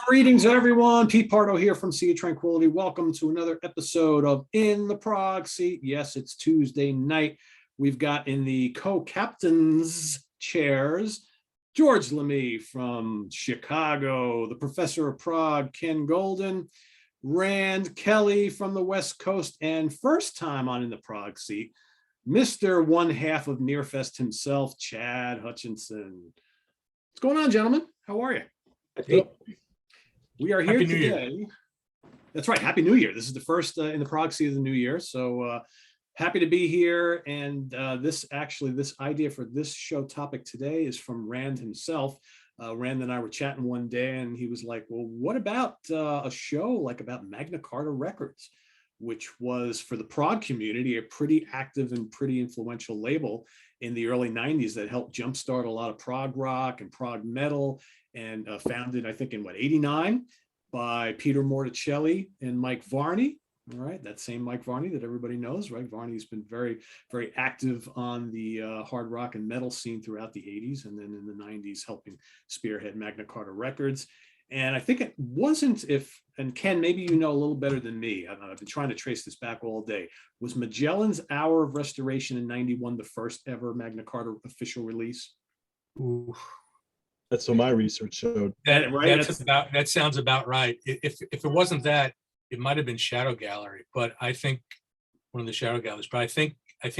Greetings, everyone. Pete Pardo here from Sea of Tranquility. Welcome to another episode of In the Prog Seat. Yes, it's Tuesday night. We've got in the co-captains chairs George Lamie from Chicago, the professor of prog, Ken Golden, Rand Kelly from the West Coast, and first time on In the Prog Seat, Mr. One Half of Nearfest himself, Chad Hutchinson. What's going on, gentlemen? How are you? Hey. We are here Happy New today. Year. That's right. Happy New Year. This is the first in the prog seat of the new year. So happy to be here. And this idea for this show topic today is from Rand himself. Rand and I were chatting one day and he was like, well, what about a show like about Magna Carta Records, which was for the prog community, a pretty active and pretty influential label in the early 90s that helped jumpstart a lot of prog rock and prog metal, and founded, I think, in 89 by Peter Morticelli and Mike Varney. All right, that same Mike Varney that everybody knows, right? Varney's been very, very active on the hard rock and metal scene throughout the 80s, and then in the 90s helping spearhead Magna Carta Records. And I think it wasn't, and Ken, maybe you know a little better than me, I've been trying to trace this back all day, was Magellan's Hour of Restoration in 91 the first ever Magna Carta official release? Ooh. That's what my research showed. That sounds about right. If it wasn't that, it might have been Shadow Gallery, but I think one of the Shadow Galleries. But I think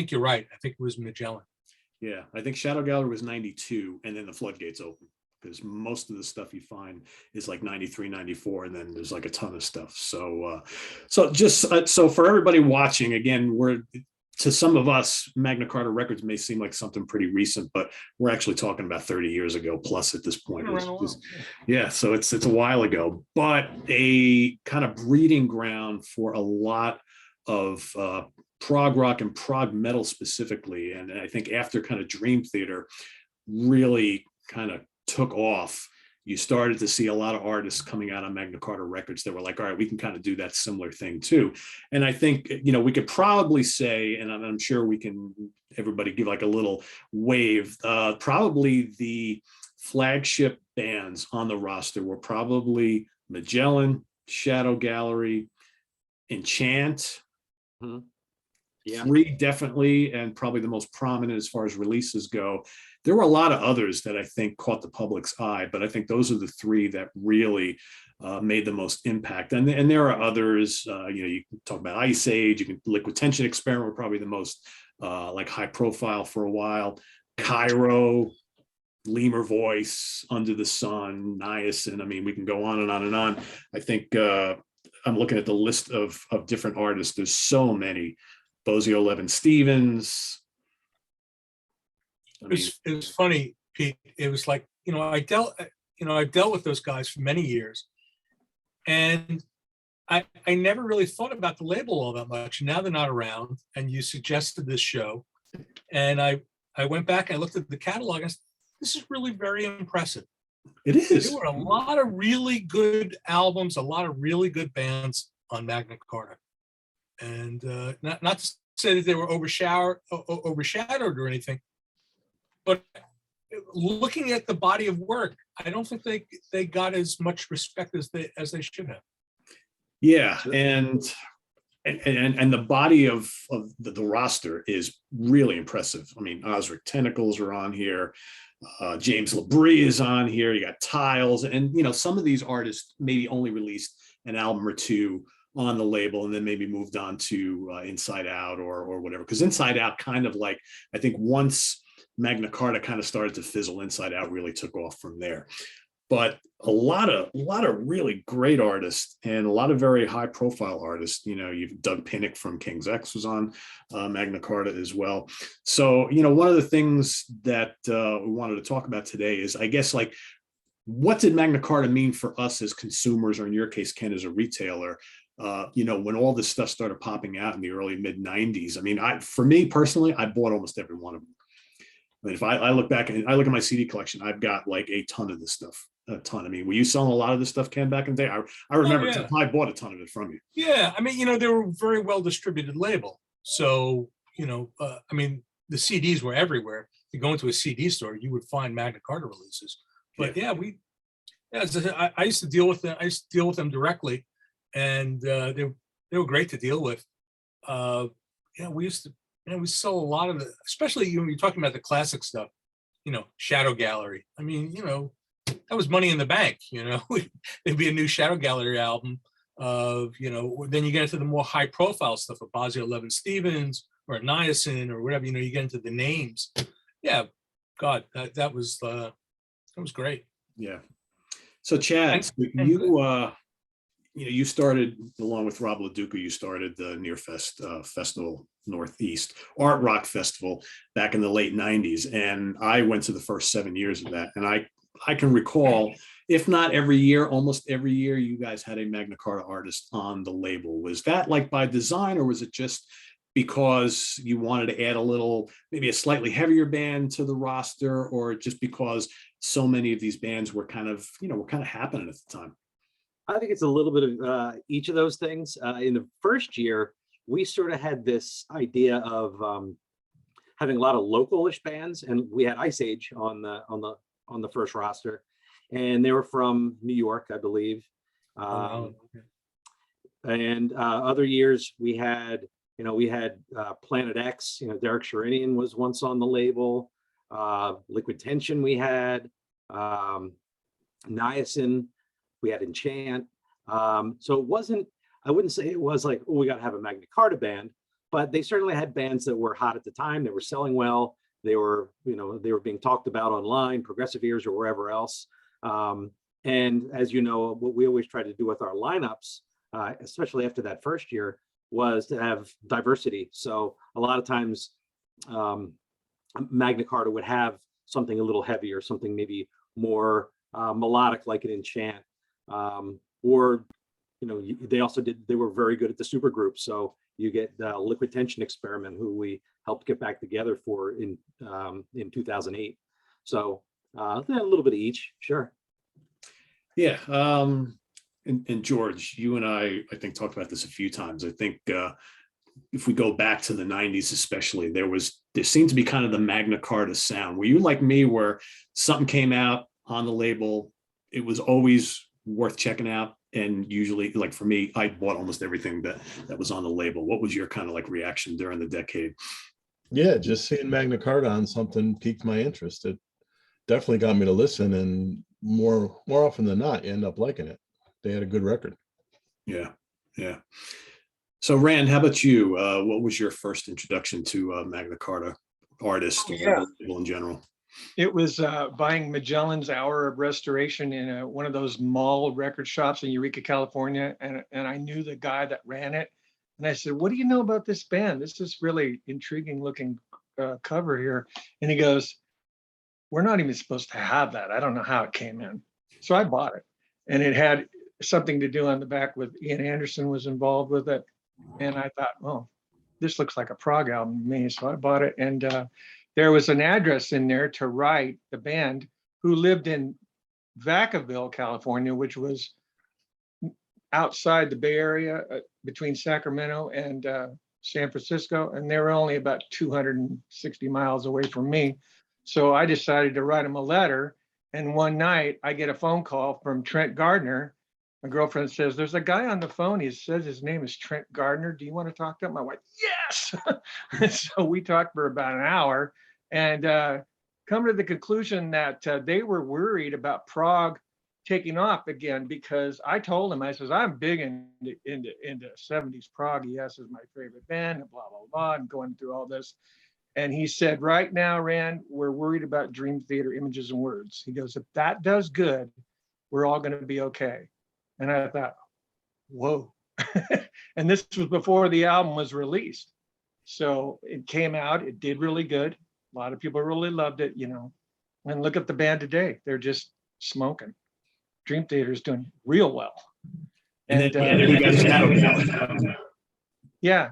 you're right. I think it was Magellan. Yeah, I think Shadow Gallery was 92, and then the floodgates open, because most of the stuff you find is like 93, 94, and then there's like a ton of stuff. So so for everybody watching, again, to some of us, Magna Carta Records may seem like something pretty recent, but we're actually talking about 30 years ago plus at this point. Yeah, so it's a while ago, but a kind of breeding ground for a lot of prog rock and prog metal specifically. And I think after kind of Dream Theater really kind of took off, you started to see a lot of artists coming out on Magna Carta Records that were like, all right, we can kind of do that similar thing too. And I think, we could probably say, and I'm sure everybody give like a little wave, probably the flagship bands on the roster were probably Magellan, Shadow Gallery, Enchant, Yeah. Three definitely, and probably the most prominent as far as releases go. There were a lot of others that I think caught the public's eye, but I think those are the three that really made the most impact. And there are others, you can talk about Ice Age, Liquid Tension Experiment were probably the most like high profile for a while. Cairo, Lemur Voice, Under the Sun, Niacin. I mean, we can go on and on and on. I think I'm looking at the list of different artists. There's so many. Bozio Levin Stevens. It was funny, Pete. It was like, I've dealt with those guys for many years, and I never really thought about the label all that much. Now they're not around, and you suggested this show, and I went back and I looked at the catalog and said, this is really very impressive. It is. There were a lot of really good albums, a lot of really good bands on Magna Carta. And not to say that they were overshadowed or anything, but looking at the body of work, I don't think they got as much respect as they should have. Yeah, and the body of the roster is really impressive. I mean, Osric Tentacles are on here. James Labrie is on here. You got Tiles, and some of these artists maybe only released an album or two on the label and then maybe moved on to Inside Out or whatever, because Inside Out kind of like, I think once Magna Carta kind of started to fizzle, Inside Out really took off from there. But a lot of really great artists and a lot of very high profile artists. You've Doug Pinnick from King's X was on Magna Carta as well. So one of the things that we wanted to talk about today is, I guess, like, what did Magna Carta mean for us as consumers, or in your case, Ken, as a retailer? When all this stuff started popping out in the early mid 90s. I mean, for me personally, I bought almost every one of them. I mean, if I look back and I look at my CD collection, I've got like a ton of this stuff. A ton. I mean, were you selling a lot of this stuff, Ken, back in the day? I remember I bought a ton of it from you. Yeah, I mean, they were a very well distributed label. So, I mean, the CDs were everywhere. If you go into a CD store, you would find Magna Carta releases. But yeah, Yeah, I used to deal with them. I used to deal with them directly, and they were great to deal with. Yeah, we used to. We sell a lot of it, especially when you're talking about the classic stuff. Shadow Gallery. I mean, that was money in the bank. There'd be a new Shadow Gallery album of, then you get into the more high profile stuff of Bosio Levin Stevens or Niacin or whatever. You get into the names. Yeah, God, that was great. Yeah. So Chad, you started along with Rob LaDuca. You started the Nearfest Festival Northeast Art Rock Festival back in the late '90s, and I went to the first 7 years of that. And I can recall, if not every year, almost every year, you guys had a Magna Carta artist on the label. Was that like by design, or was it just because you wanted to add maybe a slightly heavier band to the roster, or just because so many of these bands were kind of happening at the time? I think it's a little bit of each of those things. In the first year, we sort of had this idea of having a lot of local-ish bands, and we had Ice Age on the first roster, and they were from New York, I believe. And other years we had Planet X. Derek Sherinian was once on the label. Liquid Tension we had. Niacin. We had Enchant. So I wouldn't say it was like, oh, we got to have a Magna Carta band, but they certainly had bands that were hot at the time. They were selling well. They were being talked about online, Progressive Ears or wherever else. And as you know, what we always try to do with our lineups, especially after that first year, was to have diversity. So a lot of times Magna Carta would have something a little heavier, something maybe more melodic like an Enchant. Or they were very good at the super groups. So you get Liquid Tension Experiment, who we helped get back together for in 2008. So a little bit of each, sure. Yeah. And George, you and I think talked about this a few times. I think if we go back to the '90s, especially, there seemed to be kind of the Magna Carta sound. Were you like me, where something came out on the label, it was always worth checking out? And usually, like for me, I bought almost everything that was on the label. What was your kind of like reaction during the decade? Yeah, just seeing Magna Carta on something piqued my interest. It definitely got me to listen, and more often than not, you end up liking it. They had a good record. Yeah. So Rand, how about you? What was your first introduction to Magna Carta artist or label in general? It was buying Magellan's Hour of Restoration in one of those mall record shops in Eureka, California. And I knew the guy that ran it. And I said, what do you know about this band? This is really intriguing looking cover here. And he goes, we're not even supposed to have that. I don't know how it came in. So I bought it. And it had something to do on the back with Ian Anderson was involved with it. And I thought, oh, this looks like a prog album to me. So I bought it. And there was an address in there to write the band, who lived in Vacaville, California, which was outside the Bay Area between Sacramento and San Francisco. And they were only about 260 miles away from me. So I decided to write them a letter. And one night I get a phone call from Trent Gardner. My girlfriend says, there's a guy on the phone. He says his name is Trent Gardner. Do you want to talk to him? I went, yes. So we talked for about an hour and come to the conclusion that they were worried about prog taking off again, because I told him, I says, I'm big into 70s prog. Yes, is my favorite band, and blah, blah, blah, and going through all this. And he said, right now, Rand, we're worried about Dream Theater, Images and Words. He goes, if that does good, we're all going to be okay. And I thought, whoa. And this was before the album was released. So it came out, it did really good. A lot of people really loved it, And look at the band today. They're just smoking. Dream Theater is doing real well. And then you guys Yeah.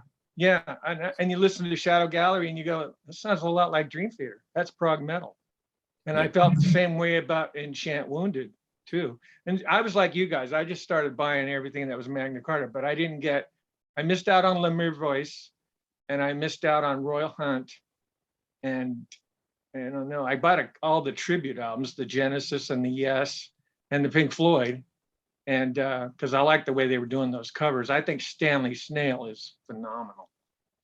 And you listen to Shadow Gallery and you go, that sounds a lot like Dream Theater. That's prog metal. And I felt the same way about Enchant Wounded too. And I was like you guys, I just started buying everything that was Magna Carta, but I missed out on Lemire Voice, and I missed out on Royal Hunt. And I don't know, I bought all the tribute albums, the Genesis and the Yes. and the Pink Floyd. And because I like the way they were doing those covers. I think Stanley Snail is phenomenal.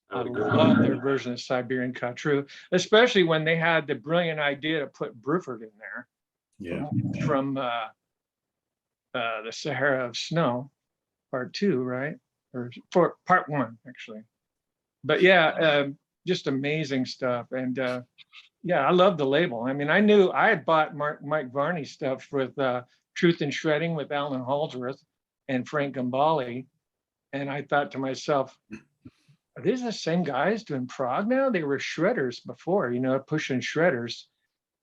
I love their version of Siberian Khatru, especially when they had the brilliant idea to put Bruford in there. Yeah. From the Sahara of Snow, part 2, right? Or for part 1, actually. But yeah, just amazing stuff. And yeah, I love the label. I mean, I had bought Mike Varney stuff with Truth in Shredding with Alan Holdsworth and Frank Gambale. And I thought to myself, are these the same guys doing prog now? They were shredders before, pushing shredders.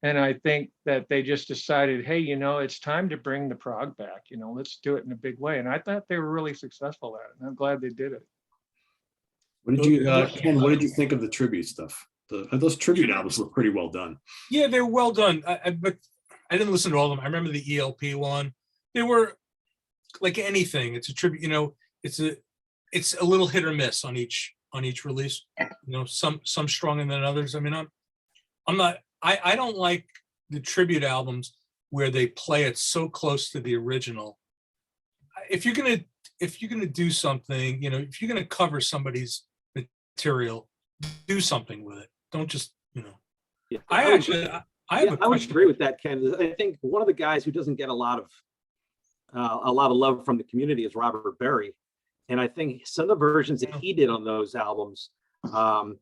And I think that they just decided, hey, it's time to bring the prog back. Let's do it in a big way. And I thought they were really successful at it. And I'm glad they did it. What did you, Ken, what did you think of the tribute stuff? Those tribute albums were pretty well done. Yeah, they were well done. But I didn't listen to all of them. I remember the ELP one. They were like anything. It's a tribute, it's a little hit or miss on each release. Some stronger than others. I mean, I don't like the tribute albums where they play it so close to the original. If you're gonna do something, if you're gonna cover somebody's material, do something with it. Don't just, Yeah, I have a I would question. agree with that, Ken. I think one of the guys who doesn't get a lot of love from the community is Robert Berry, and I think some of the versions that he did on those albums,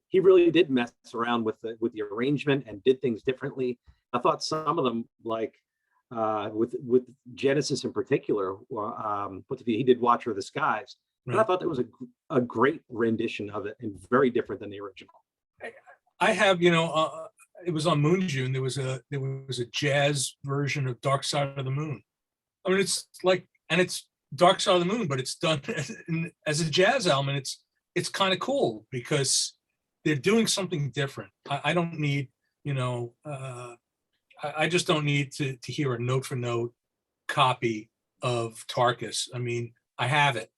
he really did mess around with the arrangement and did things differently. I thought some of them, like with Genesis in particular, he did Watcher of the Skies, and I thought that was a great rendition of it and very different than the original. I have, it was on Moon June. There was a jazz version of Dark Side of the Moon. I mean, it's Dark Side of the Moon, but it's done as a jazz album. And it's kind of cool because they're doing something different. I don't need, I just don't need to hear a note for note copy of Tarkus. I mean, I have it.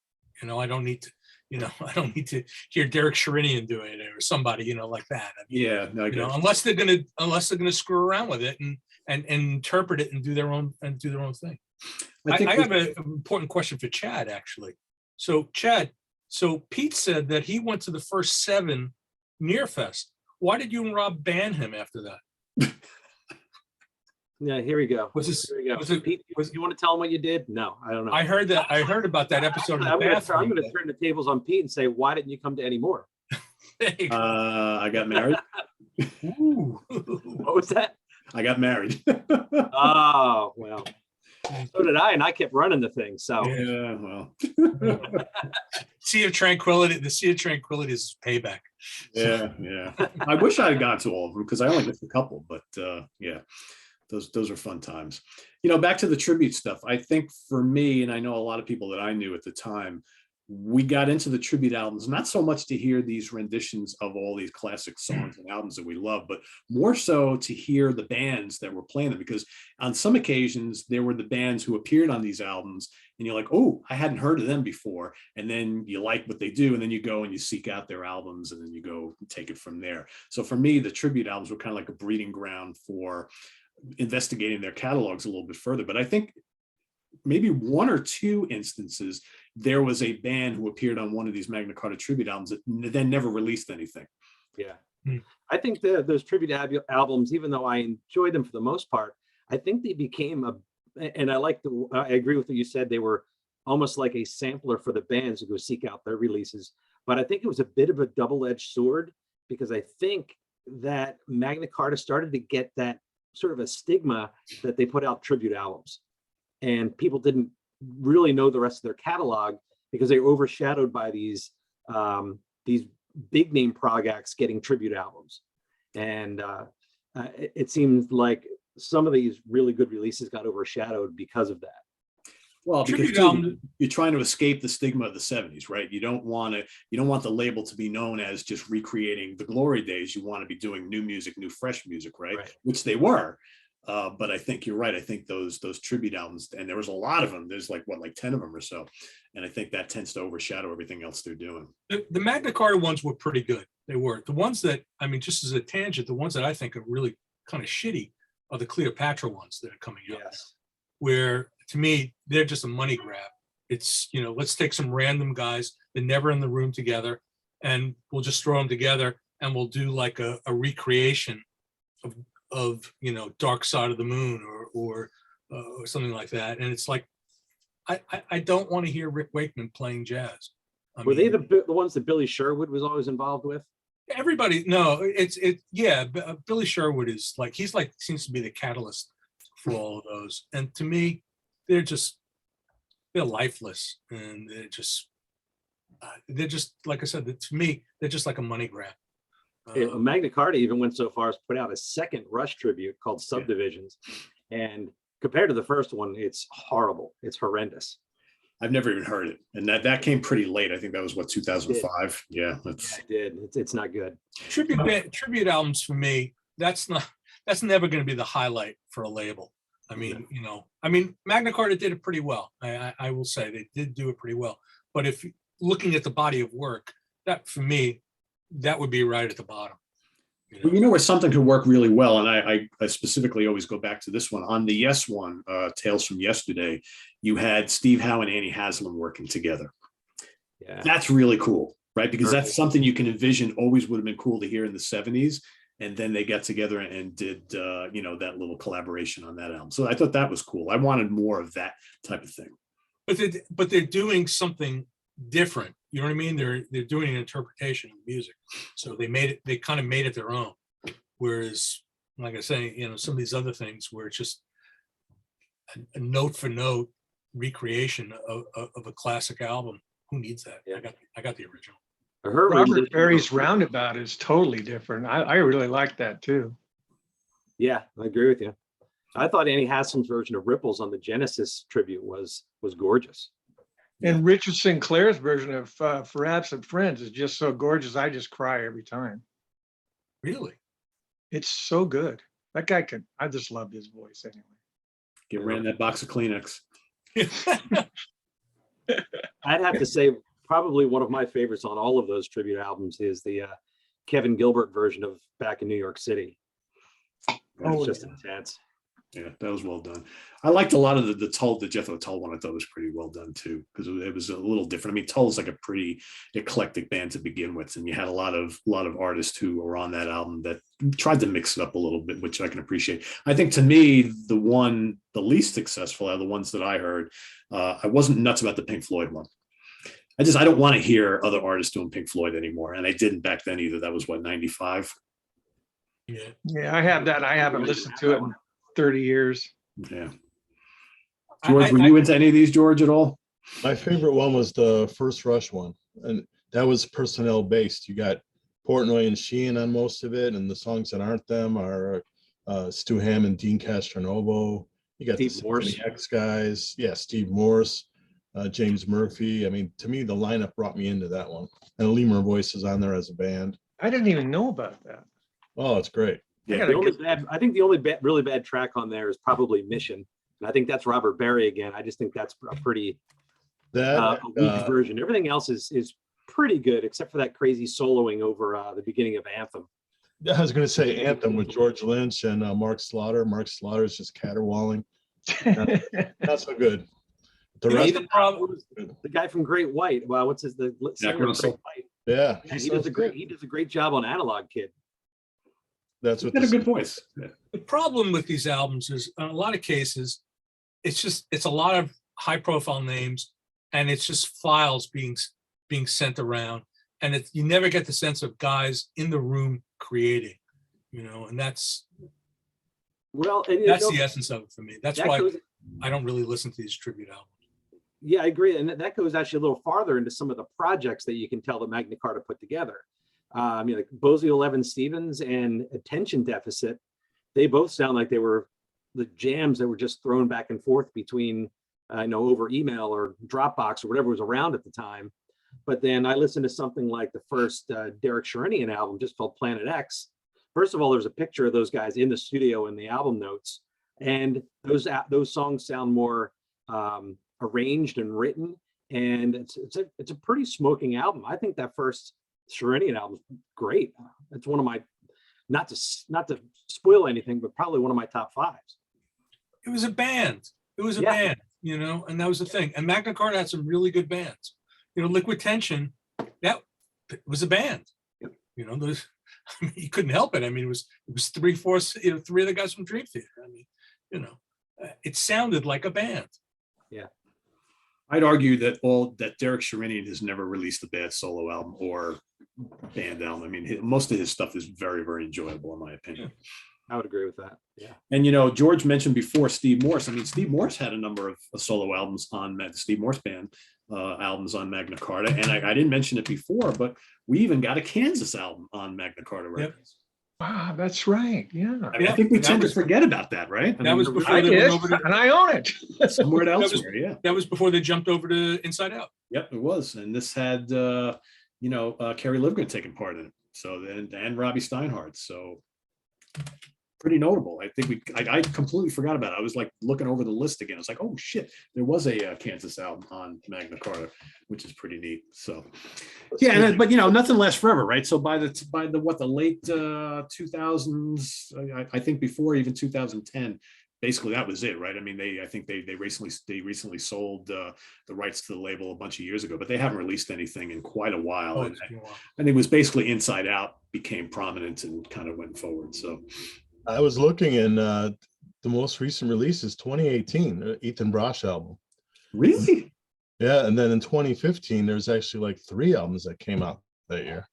I don't need to. I don't need to hear Derek Sherinian doing it or somebody, like that. I mean, Yeah, no, unless they're gonna screw around with it and interpret it and do their own thing. I have an important question for Chad, actually. So Chad, Pete said that he went to the first 7 Nearfest. Why did you and Rob ban him after that? Yeah, here we go. Pete, you want to tell him what you did? No, I don't know. I heard about that episode. I'm going to turn the tables on Pete and say, why didn't you come to any more? I got married. Ooh. What was that? I got married. Oh, well, so did I, and I kept running the thing. So yeah, well. Sea of Tranquility. The Sea of Tranquility is payback. Yeah. I wish I had gone to all of them because I only missed a couple, but yeah. Those are fun times. Back to the tribute stuff. I think for me, and I know a lot of people that I knew at the time, we got into the tribute albums, not so much to hear these renditions of all these classic songs and albums that we love, but more so to hear the bands that were playing them, because on some occasions there were the bands who appeared on these albums and you're like, oh, I hadn't heard of them before. And then you like what they do. And then you go and you seek out their albums and then you go take it from there. So for me, the tribute albums were kind of like a breeding ground for investigating their catalogs a little bit further. But I think maybe 1 or 2 instances there was a band who appeared on one of these Magna Carta tribute albums that then never released anything. Yeah. I think those tribute albums, even though I enjoyed them for the most part, I think they became and I agree with what you said, they were almost like a sampler for the bands to go seek out their releases. But I think it was a bit of a double-edged sword, because I think that Magna Carta started to get that sort of a stigma that they put out tribute albums, and people didn't really know the rest of their catalog because they were overshadowed by these big name prog acts getting tribute albums. And it seems like some of these really good releases got overshadowed because of that. Well, because you're trying to escape the stigma of the 70s, right? You don't want the label to be known as just recreating the glory days. You want to be doing new music, new fresh music, right? Which they were. But I think you're right. I think those tribute albums, and there was a lot of them. There's like 10 of them or so. And I think that tends to overshadow everything else they're doing. The Magna Carta ones were pretty good. They were. The ones that, I mean, just as a tangent, the ones that I think are really kind of shitty are the Cleopatra ones that are coming out. Yes. where to me, they're just a money grab. It's, you know, let's take some random guys, they're never in the room together, and we'll just throw them together and we'll do like a recreation of, you know, Dark Side of the Moon or something like that. And it's like, I don't want to hear Rick Wakeman playing jazz. Were they the ones that Billy Sherwood was always involved with? Everybody, no, Billy Sherwood is like, he's like, seems to be the catalyst for all of those. And to me, they're lifeless, and they're just, like I said, to me, they're just like a money grab. Magna Carta even went so far as to put out a second Rush tribute called Subdivisions. And compared to the first one, it's horrible. It's horrendous. I've never even heard it. And that came pretty late. I think that was what, 2005. Yeah. Yeah, it did. It's not good. Tribute albums for me, that's never going to be the highlight for a label. I mean, you know, Magna Carta did it pretty well. I will say they did do it pretty well. But if looking at the body of work, that for me, that would be right at the bottom. Well, you know where something could work really well, and I specifically always go back to this one. On the Yes one, Tales from Yesterday, you had Steve Howe and Annie Haslam working together. Yeah, that's really cool, right? Because that's something you can envision always would have been cool to hear in the 70s. And then they got together and did, you know, that little collaboration on that album. So I thought that was cool. I wanted more of that type of thing. But they're doing something different. You know what I mean? They're doing an interpretation of music. So they kind of made it their own. Whereas, like I say, you know, some of these other things where it's just a note for note recreation of a classic album. Who needs that? Yeah. I got the original. Robert Berry's Roundabout is totally different. I really like that too. Yeah, I agree with you. I thought Annie Haslam's version of Ripples on the Genesis tribute was gorgeous. And Richard Sinclair's version of For Absent Friends is just so gorgeous. I just cry every time. Really? It's so good. That guy I just love his voice anyway. Get rid of that box of Kleenex. I'd have to say probably one of my favorites on all of those tribute albums is the Kevin Gilbert version of Back in New York City. It's just intense. Yeah, that was well done. I liked a lot of the Jethro Tull one. I thought was pretty well done too, because it was a little different. I mean, Tull's like a pretty eclectic band to begin with, and you had a lot of artists who were on that album that tried to mix it up a little bit, which I can appreciate. I think to me, the least successful out of the ones that I heard, I wasn't nuts about the Pink Floyd one. I don't want to hear other artists doing Pink Floyd anymore, and I didn't back then either. That was what, 95. Yeah, I have that. I haven't listened to it in 30 years. Yeah. George, were you into any of these, George, at all? My favorite one was the first Rush one, and that was personnel based. You got Portnoy and Sheehan on most of it, and the songs that aren't them are Stu Hammond, Dean Castronovo. You got Steve the Morse. Symphony X guys. Yeah, Steve Morse, James Murphy. I mean, to me, the lineup brought me into that one. And Lemur Voice is on there as a band. I didn't even know about that. Oh, it's great. Yeah, I think the only really bad track on there is probably Mission. And I think that's Robert Berry again. I just think that's a pretty weak version. Everything else is pretty good, except for that crazy soloing over the beginning of Anthem. I was going to say Anthem with George Lynch and Mark Slaughter. Mark Slaughter is just caterwauling. Not so good. The guy from Great White. Well, what's his the singer of Great White? Yeah, he does a great job on Analog Kid. That's what a good voice. Yeah. The problem with these albums is, in a lot of cases, it's a lot of high profile names, and it's just files being sent around, and you never get the sense of guys in the room creating, you know, and that's the essence of it for me. That's why I don't really listen to these tribute albums. Yeah, I agree, and that goes actually a little farther into some of the projects that you can tell that Magna Carta put together. Like Bosley 11 Stevens and Attention Deficit, they both sound like they were the jams that were just thrown back and forth between, over email or Dropbox or whatever was around at the time. But then I listened to something like the first Derek Sherinian album, just called Planet X. First of all, there's a picture of those guys in the studio in the album notes, and those songs sound more arranged and written, and it's a pretty smoking album. I think that first Sherinian album is great. It's one of my, not to spoil anything, but probably one of my top fives. It was a band. It was a Yeah. band, you know, and that was the thing. And Magna Carta had some really good bands. You know, Liquid Tension, that was a band. Yep. You know, those, I mean, you couldn't help it. I mean, it was 3/4, you know, 3 of the guys from Dream Theater. I mean, you know, it sounded like a band. I'd argue that Derek Sherinian has never released a bad solo album or band album. I mean, most of his stuff is very, very enjoyable in my opinion. I would agree with that. Yeah. And, you know, George mentioned before Steve Morse. I mean, Steve Morse had a number of solo albums on the Steve Morse Band albums on Magna Carta. And I didn't mention it before, but we even got a Kansas album on Magna Carta Records. Wow, that's right. Yeah. I mean, I think we tend to forget about that, right? That was before I they did, went over to, and I own it. somewhere was- elsewhere, yeah. that was before they jumped over to Inside Out. Yep, it was. And this had, you know, Kerry Livgren taking part in it. So then, and Robbie Steinhardt. So pretty notable. I think I completely forgot about it. I was like looking over the list again. I was like, oh shit, there was a Kansas album on Magna Carta, which is pretty neat. So yeah, but you know, nothing lasts forever, right? So by the late 2000s, I think before even 2010, basically that was it, right? I mean, I think they recently sold the rights to the label a bunch of years ago, but they haven't released anything in quite a while. Oh, And it's been a while. I think it was basically Inside Out became prominent and kind of went forward. So I was looking, and the most recent release is 2018, Ethan Brosh album. really, Yeah, and then in 2015, there's actually like 3 albums that came out that year.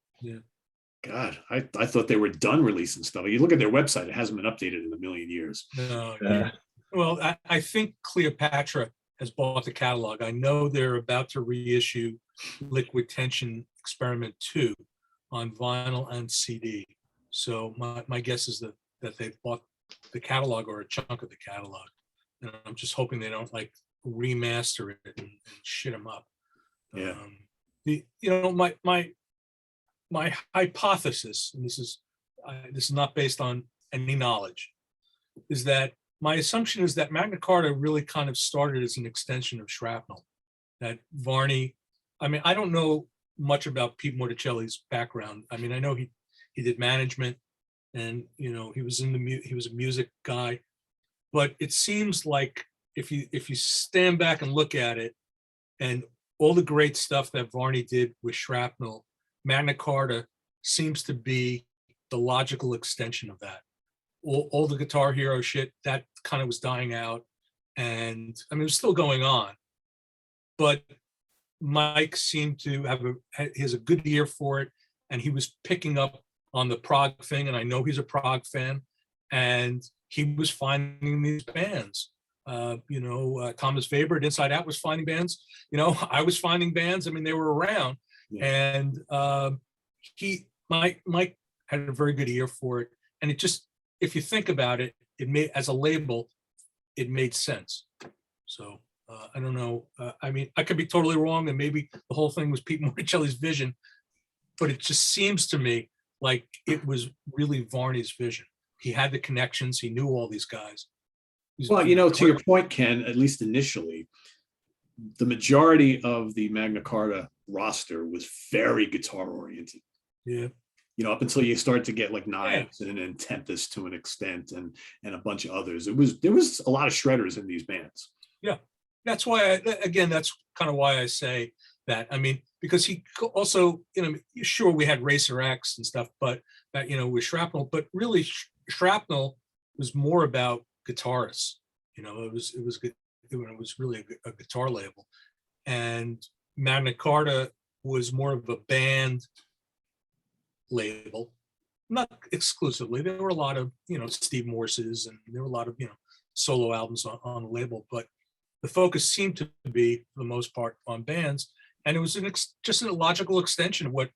God, I thought they were done releasing stuff. You look at their website; it hasn't been updated in a million years. No, Yeah. well, I think Cleopatra has bought the catalog. I know they're about to reissue Liquid Tension Experiment 2 on vinyl and CD. So my guess is that they've bought the catalog or a chunk of the catalog. And I'm just hoping they don't like remaster it and shit them up. Yeah. You know, my hypothesis, and this is not based on any knowledge, is that my assumption is that Magna Carta really kind of started as an extension of Shrapnel. That Varney, I mean, I don't know much about Pete Morticelli's background. I mean, I know he did management, and you know he was a music guy, but it seems like if you stand back and look at it, and all the great stuff that Varney did with Shrapnel, Magna Carta seems to be the logical extension of that. All the Guitar Hero shit that kind of was dying out, and I mean it was still going on, but Mike seemed to he has a good ear for it, and he was picking up on the prog thing, and I know he's a prog fan, and he was finding these bands. Thomas Weber at Inside Out was finding bands. You know, I was finding bands. I mean, they were around, and Mike had a very good ear for it, and it just, if you think about it, it made, as a label, it made sense. So I don't know. I mean, I could be totally wrong, and maybe the whole thing was Pete Morticelli's vision, but it just seems to me like it was really Varney's vision. He had the connections. He knew all these guys. Well, you know, to your point, Ken, at least initially, the majority of the Magna Carta roster was very guitar oriented. Yeah. You know, up until you start to get like Niacin and Tempest to an extent, and a bunch of others. There was a lot of shredders in these bands. Yeah, that's why. That's kind of why I say that. I mean, because he also, you know, sure we had Racer X and stuff, but that, you know, with Shrapnel, but really Shrapnel was more about guitarists. You know, it was really a guitar label, and Magna Carta was more of a band label, not exclusively. There were a lot of, you know, Steve Morse's, and there were a lot of, you know, solo albums on the label, but the focus seemed to be, for the most part, on bands, and it was just a logical extension of what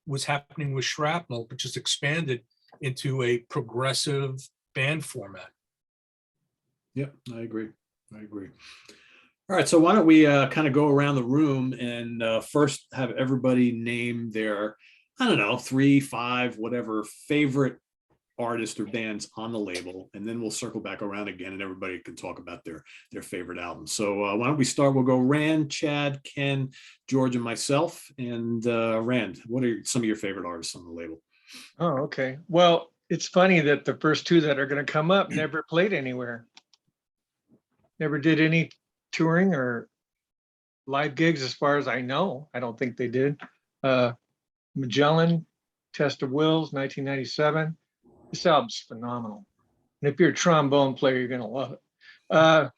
was happening with Shrapnel, but just expanded into a progressive band format. Yeah, I agree. All right, so why don't we kind of go around the room and first have everybody name their, I don't know, 3, 5, whatever favorite artists or bands on the label, and then we'll circle back around again, and everybody can talk about their favorite albums. So why don't we start? We'll go Rand, Chad, Ken, George, and myself. And Rand, what are some of your favorite artists on the label? Oh, okay. Well, it's funny that the first 2 that are going to come up never played anywhere. never did any touring or live gigs as far as I know. I don't think they did. Magellan, Test of Wills, 1997. This album's phenomenal. And if you're a trombone player, you're gonna love it.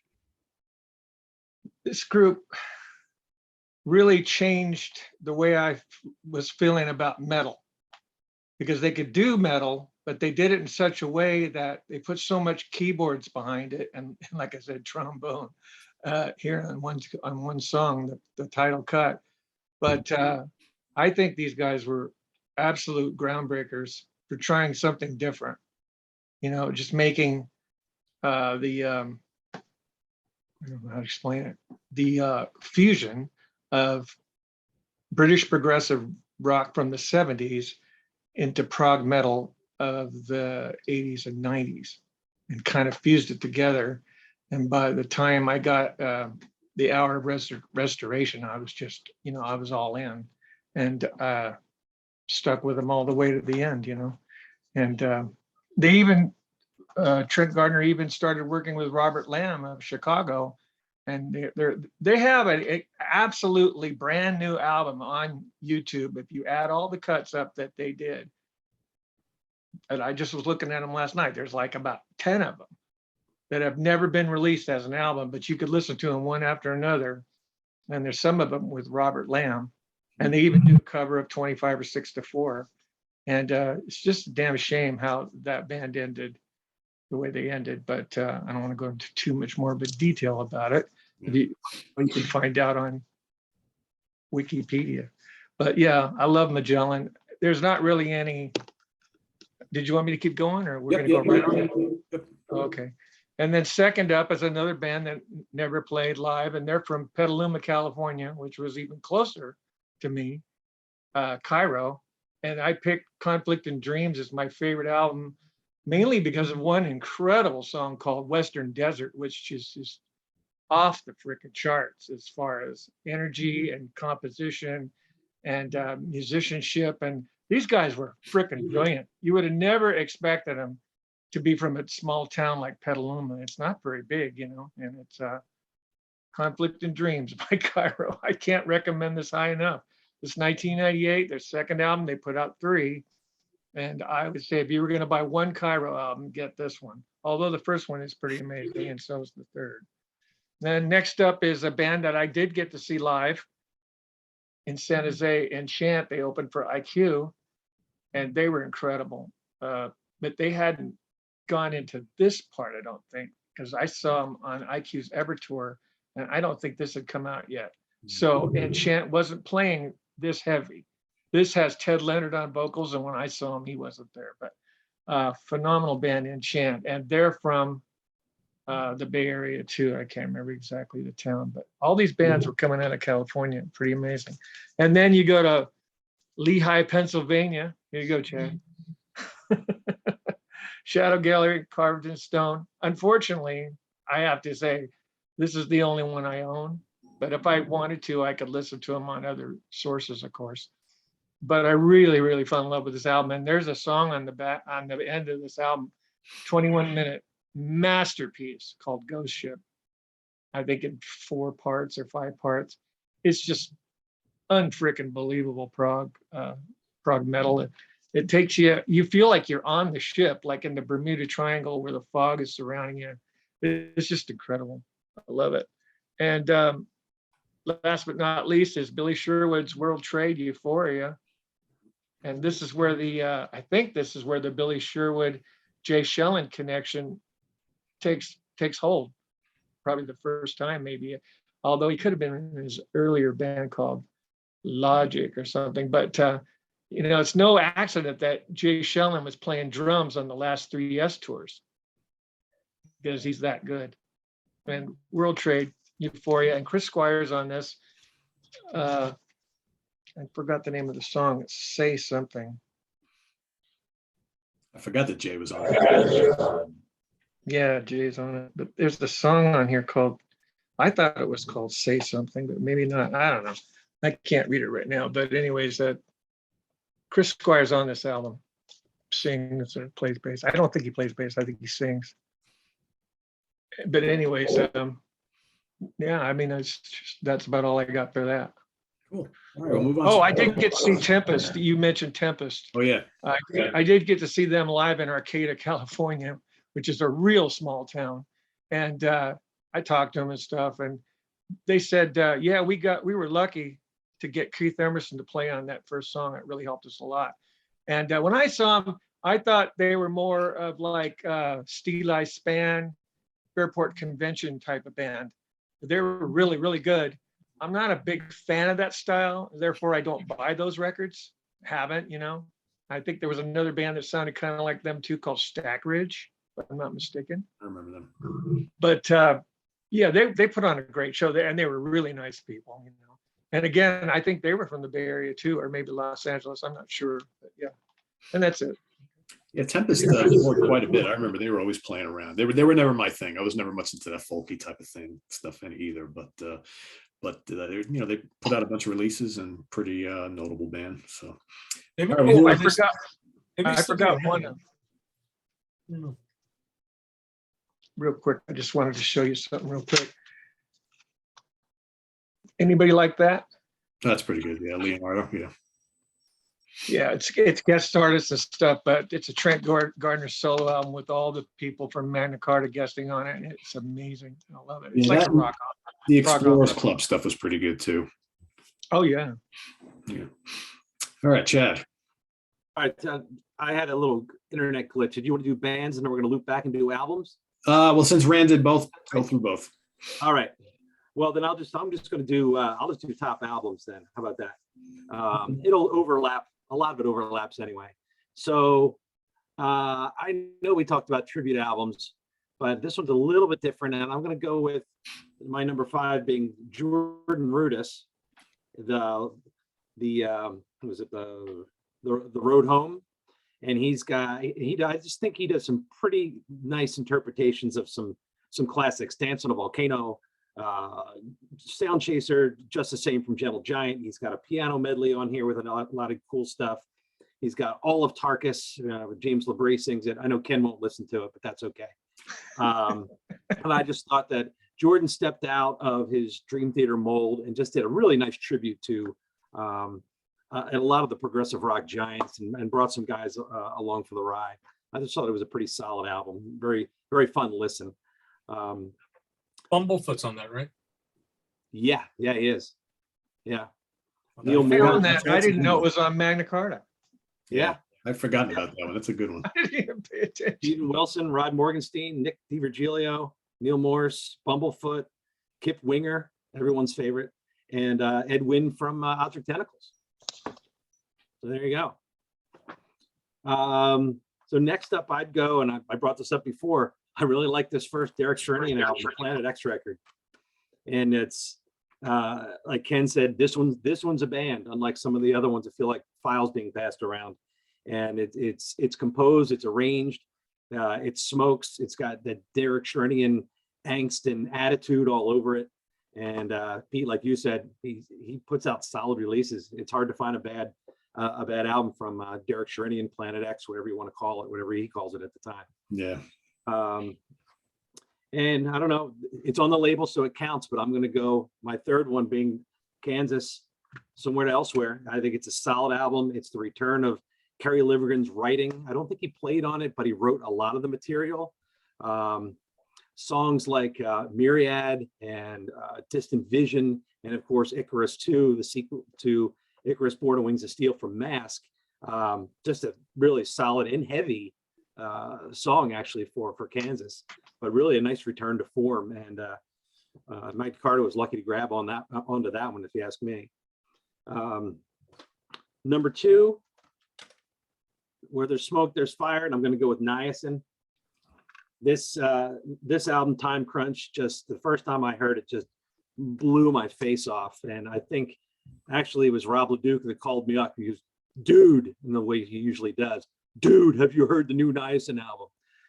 This group really changed the way I was feeling about metal, because they could do metal, but they did it in such a way that they put so much keyboards behind it, and like I said, trombone here on one song, the title cut. But I think these guys were absolute groundbreakers for trying something different. You know, just making I don't know how to explain it, the fusion of British progressive rock from the 70s into prog metal of the 80s and 90s, and kind of fused it together. And by the time I got the Hour of Restoration, I was just, you know, I was all in, and stuck with them all the way to the end, you know. And they even, Trent Gardner even started working with Robert Lamb of Chicago, and they have an absolutely brand new album on YouTube. If you add all the cuts up that they did, and I just was looking at them last night, there's like about 10 of them that have never been released as an album, but you could listen to them one after another. And there's some of them with Robert Lamb, and they even do a cover of 25 or 6 to 4. And it's just a damn shame how that band ended the way they ended, but I don't want to go into too much more of a detail about it. You can find out on Wikipedia. But yeah, I love Magellan. There's not really any. Did you want me to keep going, or we're going to go right on? Okay. And then second up is another band that never played live, and they're from Petaluma, California, which was even closer to me, Cairo. And I picked Conflict and Dreams as my favorite album, mainly because of one incredible song called Western Desert, which is just off the frickin' charts as far as energy and composition and musicianship. And these guys were frickin' brilliant. You would have never expected them to be from a small town like Petaluma. It's not very big, you know, and it's Conflict and Dreams by Cairo. I can't recommend this high enough. It's 1998, their second album. They put out 3. And I would say if you were going to buy one Cairo album, get this one. Although the first one is pretty amazing, and so is the third. Then next up is a band that I did get to see live in San Jose, Enchant. They opened for IQ, and they were incredible. But they hadn't gone into this part, I don't think, because I saw them on IQ's Ever Tour, and I don't think this had come out yet. So Enchant wasn't playing this heavy. This has Ted Leonard on vocals, and when I saw him, he wasn't there. But phenomenal band, Enchant, and they're from the Bay Area too. I can't remember exactly the town, but all these bands were coming out of California. Pretty amazing. And then you go to Lehigh, Pennsylvania. Here you go, Chad. Shadow Gallery, carved in stone. Unfortunately, I have to say, this is the only one I own. But if I wanted to, I could listen to them on other sources, of course. But I really, really fell in love with this album. And there's a song on the end of this album, 21-minute masterpiece called Ghost Ship. I think in 4 parts or 5 parts. It's just unfreaking believable prog metal. It takes you feel like you're on the ship, like in the Bermuda Triangle where the fog is surrounding you. It's just incredible. I love it. And last but not least is Billy Sherwood's World Trade, Euphoria. And this is where I think this is where the Billy Sherwood, Jay Shellen connection takes hold. Probably the first time, maybe. Although he could have been in his earlier band called Logic or something. But, you know, it's no accident that Jay Shellen was playing drums on the last 3S tours, because he's that good. And World Trade, Euphoria, and Chris Squire's on this. I forgot the name of the song. It's Say Something. I forgot that Jay was on it. Yeah, Jay's on it. But there's the song on here called, I thought it was called Say Something, but maybe not. I don't know. I can't read it right now. But anyways, Chris Squire's on this album. Sings or plays bass. I don't think he plays bass. I think he sings. But anyways, Yeah, I mean, that's about all I got for that. Cool. All right, we'll move on. Oh, I did get to see Tempest. You mentioned Tempest. Oh, yeah. I did get to see them live in Arcata, California, which is a real small town. And I talked to them and stuff, and they said, yeah, we were lucky to get Keith Emerson to play on that first song. It really helped us a lot. And when I saw them, I thought they were more of like Steel Span, Fairport Convention type of band. They were really, really good. I'm not a big fan of that style, therefore I don't buy those records. Haven't, you know. I think there was another band that sounded kind of like them too, called Stack Ridge, if I'm not mistaken. I remember them. But yeah, they put on a great show there, and they were really nice people, you know. And again, I think they were from the Bay Area too, or maybe Los Angeles. I'm not sure, but yeah. And that's it. Yeah, Tempest toured quite a bit. I remember they were always playing around. They were never my thing. I was never much into that folky type of thing stuff either. But you know, they put out a bunch of releases and pretty notable band. So Maybe, All right, well, I forgot one of them. Real quick, I just wanted to show you something real quick. Anybody like that? that's pretty good. Yeah, Leonardo. Yeah. Yeah, it's guest artists and stuff, but it's a Trent Gardner solo album with all the people from Magna Carta guesting on it. And it's amazing. I love it. It's Yeah, like a rock opera. The Rock Explorers opera. Club stuff was pretty good too. Oh yeah. Yeah. All right, Chad. All right, I had a little internet glitch. Did you want to do bands and then we're going to loop back and do albums? Well, since Rand did both, go through both. All right. Well, then I'm just going to do, I'll just do top albums then. How about that? It'll overlap. A lot of it overlaps anyway. So I know we talked about tribute albums, but this one's a little bit different. And I'm going to go with my number 5 being Jordan Rudess, the Road Home. And I just think he does some pretty nice interpretations of some classics. Dance on a Volcano, Sound Chaser, just the same from Gentle Giant. He's got a piano medley on here with a lot of cool stuff. He's got all of Tarkus, James LaBrie sings it. I know Ken won't listen to it, but that's okay. And I just thought that Jordan stepped out of his Dream Theater mold and just did a really nice tribute to a lot of the progressive rock giants and brought some guys along for the ride. I just thought it was a pretty solid album. Very, very fun listen. Bumblefoot's on that, right? Yeah, he is. Yeah. Okay. Neil I Moore. found that. I didn't know it was on Magna Carta. Yeah. I've forgotten about that one. That's a good one. I didn't even pay attention. Steven Wilson, Rod Morgenstein, Nick DiVirgilio, Neil Morse, Bumblefoot, Kip Winger, everyone's favorite, and Ed Wynn from Object Tentacles. So there you go. So next up I'd go, and I brought this up before, I really like this first Derek Sherinian album, Planet X record. And it's like Ken said, this one's a band, unlike some of the other ones that feel like files being passed around. And it's composed, it's arranged, it smokes, it's got that Derek Sherinian angst and attitude all over it. And Pete, like you said, he puts out solid releases. It's hard to find a bad album from Derek Sherinian, Planet X, whatever you want to call it, whatever he calls it at the time. Yeah. And I don't know, it's on the label, so it counts, but I'm going to go my third one being Kansas, Somewhere to Elsewhere. I think it's a solid album. It's the return of Kerry Livgren's writing. I don't think he played on it, but he wrote a lot of the material. Songs like Myriad and Distant Vision, and of course, Icarus 2, the sequel to Icarus Born on Wings of Steel from Mask. Just a really solid and heavy song actually for Kansas, but really a nice return to form. And Mike Carter was lucky to grab onto that one, if you ask me. Number 2, Where There's Smoke, There's Fire, and I'm going to go with Niacin. This album, Time Crunch, just the first time I heard it, just blew my face off. And I think actually it was Rob Leduc that called me up. He goes, "Dude," in the way he usually does, "Dude, have you heard the new Niacin album?"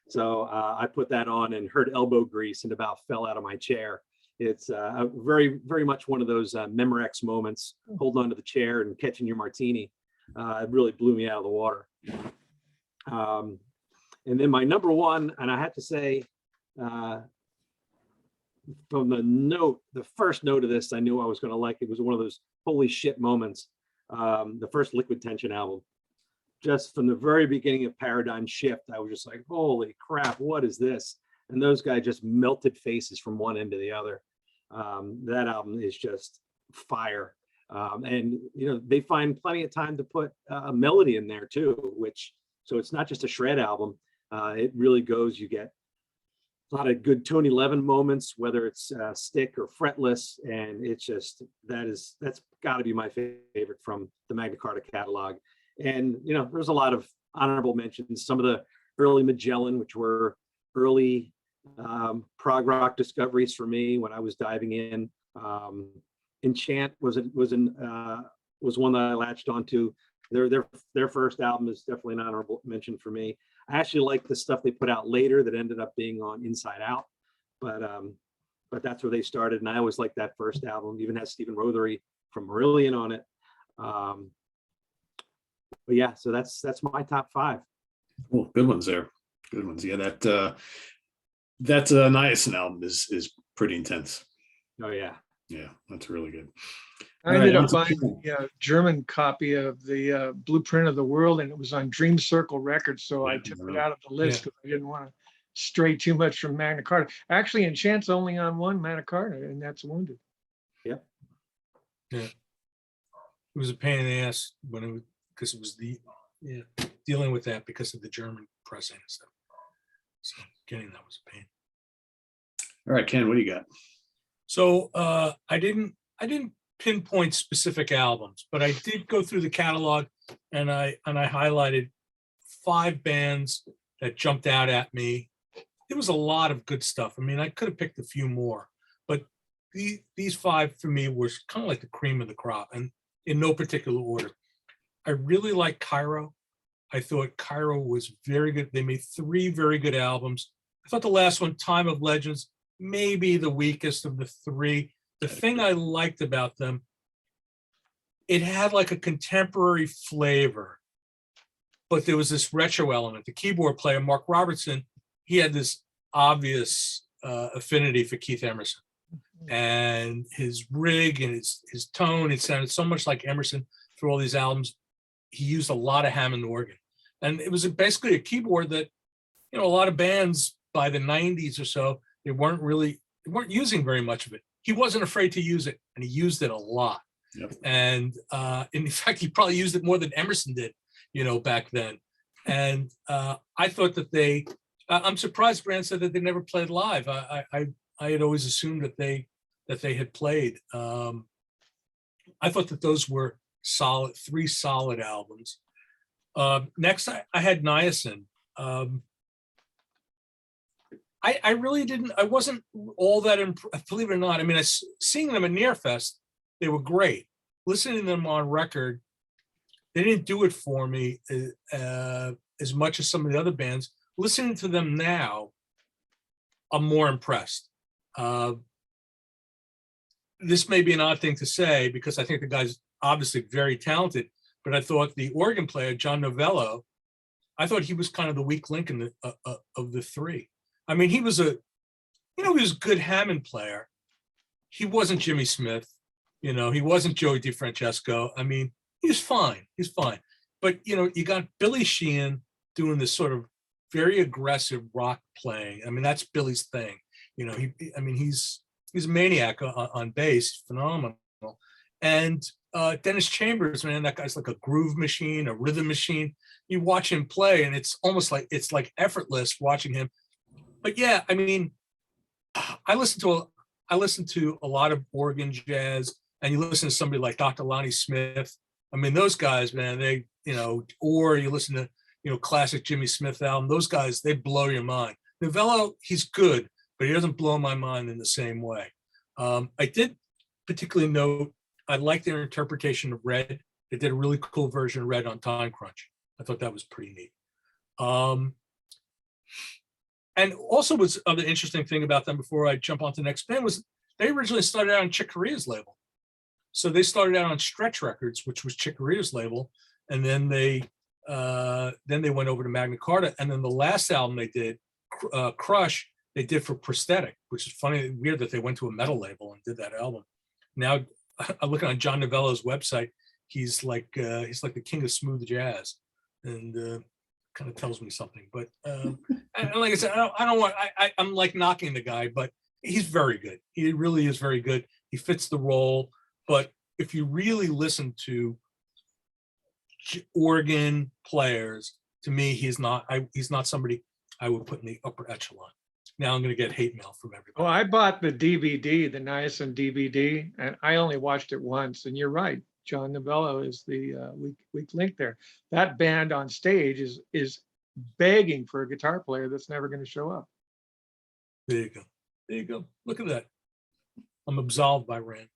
So I put that on and heard Elbow Grease and about fell out of my chair. It's very, very much one of those Memorex moments, holding onto the chair and catching your martini. It really blew me out of the water. And then my number 1, and I have to say, from the first note of this, I knew I was going to like it. It was one of those holy shit moments. The first Liquid Tension album, just from the very beginning of Paradigm Shift, I was just like, holy crap, what is this? And those guys just melted faces from one end to the other. That album is just fire. And they find plenty of time to put a melody in there too, so it's not just a shred album. It really goes, you get a lot of good Tony Levin moments, whether it's stick or fretless. And it's just, that's gotta be my favorite from the Magna Carta catalog. And, there's a lot of honorable mentions, some of the early Magellan, which were early prog rock discoveries for me when I was diving in. Enchant was one that I latched onto. Their first album is definitely an honorable mention for me. I actually like the stuff they put out later that ended up being on Inside Out, but that's where they started. And I always liked that first album, even has Stephen Rothery from Marillion on it. But yeah, so that's my top 5. Cool. Good ones there. Good ones. Yeah, that Niacin album is pretty intense. Oh yeah. Yeah, that's really good. I ended up buying the German copy of the Blueprint of the World, and it was on Dream Circle Records. So I took it out of the list because I didn't want to stray too much from Magna Carta. Actually, Enchant's only on one Magna Carta, and that's Wounded. Yep. Yeah. It was a pain in the ass because it was dealing with that because of the German pressing and stuff. So getting that was a pain. All right, Ken, what do you got? So I didn't pinpoint specific albums, but I did go through the catalog and I highlighted 5 bands that jumped out at me. There was a lot of good stuff. I mean, I could have picked a few more, but these 5 for me were kind of like the cream of the crop, and in no particular order. I really like Cairo. I thought Cairo was very good. They made 3 very good albums. I thought the last one, Time of Legends, maybe the weakest of the 3. The thing I liked about them, it had like a contemporary flavor, but there was this retro element. The keyboard player, Mark Robertson, he had this obvious affinity for Keith Emerson. And his rig and his tone, it sounded so much like Emerson through all these albums. He used a lot of Hammond organ. And it was basically a keyboard that, a lot of bands by the 90s or so, they weren't using very much of it. He wasn't afraid to use it, and he used it a lot. Yep. And in fact, he probably used it more than Emerson did, back then. And I thought that I'm surprised Brand said that they never played live. I had always assumed that they had played. I thought that those were 3 solid albums. Next, I had Niacin. I really didn't. I wasn't all that believe it or not. I mean, seeing them at Nearfest, they were great. Listening to them on record, they didn't do it for me as much as some of the other bands. Listening to them now, I'm more impressed. This may be an odd thing to say because I think the guy's obviously very talented, but I thought the organ player, John Novello, I thought he was kind of the weak link in of the 3. I mean, he was he was a good Hammond player. He wasn't Jimmy Smith, he wasn't Joey DeFrancesco. I mean, he's fine. But, you got Billy Sheehan doing this sort of very aggressive rock playing. I mean, that's Billy's thing. He's a maniac on bass, phenomenal. And Dennis Chambers, man, that guy's like a groove machine, a rhythm machine. You watch him play, and it's almost like effortless watching him. But yeah, I mean, I listen to a lot of organ jazz, and you listen to somebody like Dr. Lonnie Smith. I mean, those guys, man, they, or you listen to, classic Jimmy Smith album. Those guys, they blow your mind. Novello, he's good, but he doesn't blow my mind in the same way. I did particularly note, I like their interpretation of Red. They did a really cool version of Red on Time Crunch. I thought that was pretty neat. And also was other interesting thing about them before I jump on to the next band was they originally started out on Chick Corea's label. So they started out on Stretch Records, which was Chick Corea's label. And then they went over to Magna Carta. And then the last album they did, Crush, they did for Prosthetic, which is funny, weird that they went to a metal label and did that album. Now I'm looking on John Novello's website. He's like the king of smooth jazz, and kind of tells me something. But and like I said, I'm like knocking the guy, but he's very good. He really is very good. He fits the role. But if you really listen to organ players, to me, he's not somebody I would put in the upper echelon. Now I'm going to get hate mail from everybody. Well, I bought the DVD, the Niacin DVD, and I only watched it once. And you're right, John Novello is the weak link there. That band on stage is begging for a guitar player that's never going to show up. There you go. There you go. Look at that. I'm absolved by Rand.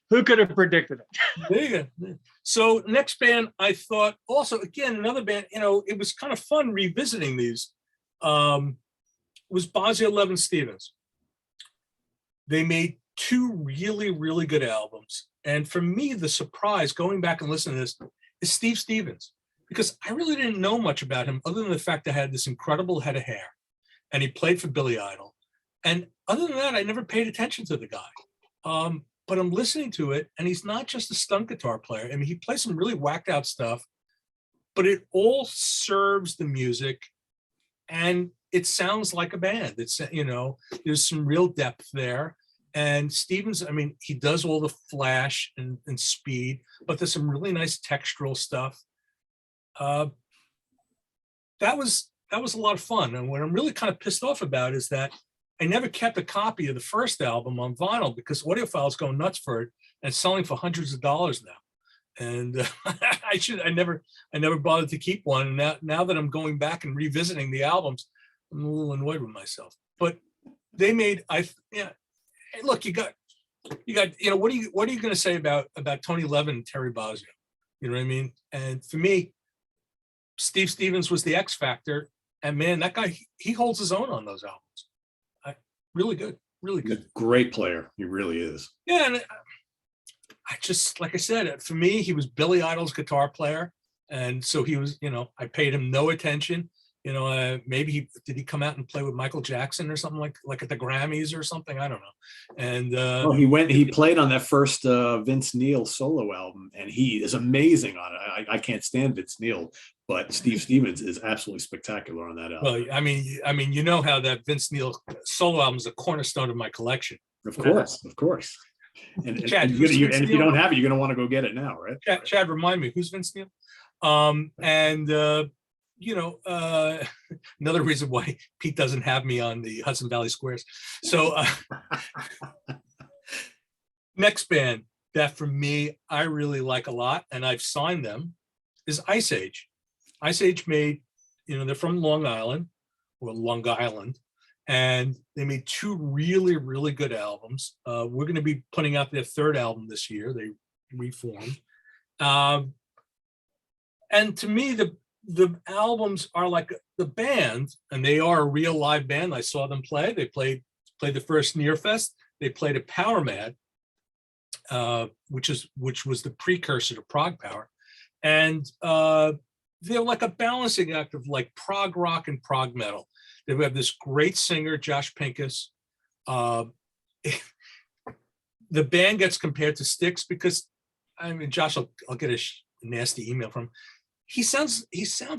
Who could have predicted it? There you go. So next band, I thought also, again, another band, it was kind of fun revisiting these. Was Bosnia Levin Stevens. They made two really, really good albums. And for me, the surprise going back and listening to this is Steve Stevens, because I really didn't know much about him other than the fact that I had this incredible head of hair and he played for Billy Idol. And other than that, I never paid attention to the guy. But I'm listening to it, and he's not just a stunt guitar player. I mean, he plays some really whacked out stuff, but it all serves the music, and it sounds like a band. It's, there's some real depth there. And Stevens, I mean, he does all the flash and speed, but there's some really nice textural stuff. That was a lot of fun. And what I'm really kind of pissed off about is that I never kept a copy of the first album on vinyl because audiophiles go nuts for it and it's selling for hundreds of dollars now. And I never bothered to keep one. And now that I'm going back and revisiting the albums, I'm a little annoyed with myself. But they made, hey, look, you got, what are you going to say about Tony Levin and Terry Bozzio? You know what I mean? And for me, Steve Stevens was the X factor, and man, that guy, he holds his own on those albums. Really good, really good. Great player, he really is. Yeah, and I just, like I said, for me, he was Billy Idol's guitar player, and so he was, I paid him no attention. Maybe did he come out and play with Michael Jackson or something like at the Grammys or something? I don't know. And he played on that first Vince Neil solo album, and he is amazing on it. I can't stand Vince Neil, but Steve Stevens is absolutely spectacular on that album. Well, I mean, you know how that Vince Neil solo album is a cornerstone of my collection. Of course. And, Chad, and if you don't have it, you're going to want to go get it now, right? Chad, remind me, who's Vince Neil? Another reason why Pete doesn't have me on the Hudson Valley Squares. So next band that for me, I really like a lot, and I've signed them, is Ice Age. Ice Age made, they're from Long Island, and they made two really, really good albums. We're going to be putting out their third album this year. They reformed. And to me, the albums are like the band, and they are a real live band. I saw them play. They played the first Nearfest. They played at Power Mad, which was the precursor to Prog Power. And they're like a balancing act of like prog rock and prog metal. They have this great singer, Josh Pincus. The band gets compared to Styx because, Josh, I'll get a nasty email from him. He sounds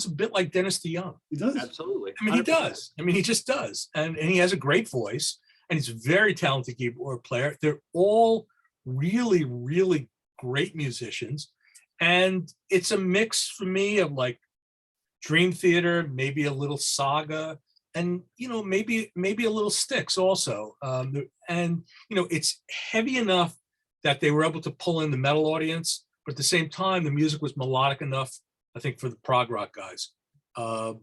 a bit like Dennis DeYoung. He does. Absolutely. He does. He just does. And he has a great voice, and he's a very talented keyboard player. They're all really, really great musicians. And it's a mix for me of like Dream Theater, maybe a little Saga, and, maybe a little Styx also. It's heavy enough that they were able to pull in the metal audience, but at the same time, the music was melodic enough, I think, for the prog rock guys. I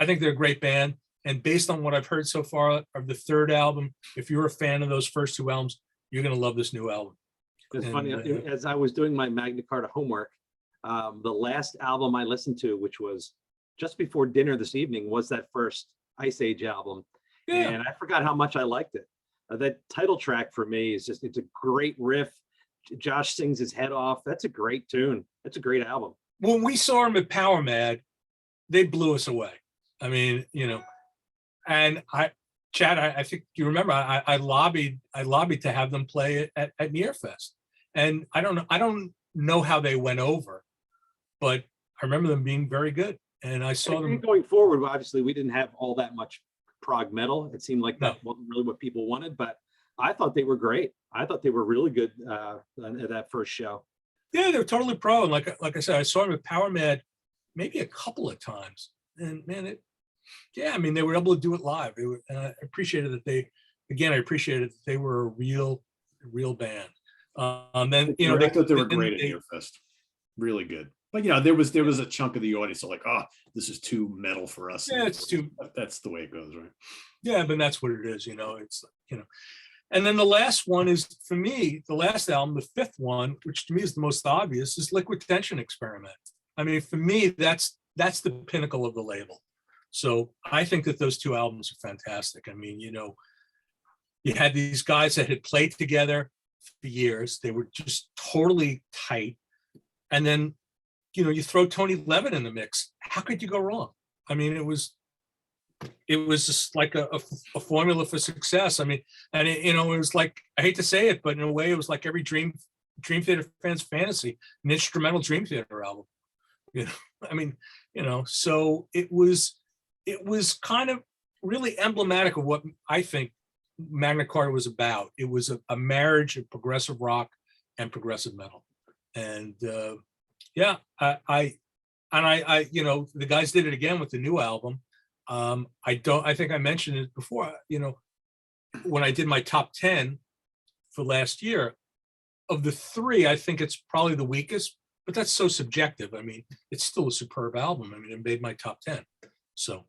think they're a great band. And based on what I've heard so far of the third album, if you're a fan of those first two albums, you're going to love this new album. It's funny, as I was doing my Magna Carta homework, the last album I listened to, which was just before dinner this evening, was that first Ice Age album. Yeah. And I forgot how much I liked it. That title track for me is it's a great riff. Josh sings his head off. That's a great tune. That's a great album. When we saw him at Power Mad, they blew us away. And Chad, I think you remember I lobbied to have them play at Nearfest, and I don't know how they went over, but I remember them being very good, and I saw them going forward. Obviously, we didn't have all that much prog metal. It seemed like that wasn't really what people wanted, but I thought they were great. I thought they were really good at that first show. Yeah, they were totally pro. And like I said, I saw them with Power Mad maybe a couple of times, and man, I mean, they were able to do it live. And I appreciated that I appreciated that they were a real band. Then I thought they were great at Nearfest, really good. But there was a chunk of the audience that like, oh, this is too metal for us. Yeah, it's too. That's the way it goes, right? Yeah, but that's what it is. It's And then the last one is, for me, the last album, the fifth one, which to me is the most obvious, is Liquid Tension Experiment. I mean, for me, that's the pinnacle of the label. So I think that those two albums are fantastic. I mean, you had these guys that had played together for years. They were just totally tight. And then, you throw Tony Levin in the mix. How could you go wrong? I mean, it was just like a formula for success. I mean, and it was like, I hate to say it, but in a way it was like every Dream Theater fan's fantasy, an instrumental Dream Theater album. I mean, so it was kind of really emblematic of what I think Magna Carta was about. It was a marriage of progressive rock and progressive metal. And the guys did it again with the new album. I think I mentioned it before, when I did my top 10 for last year, of the three, I think it's probably the weakest, but that's so subjective. I mean, it's still a superb album. I mean, it made my top 10. So,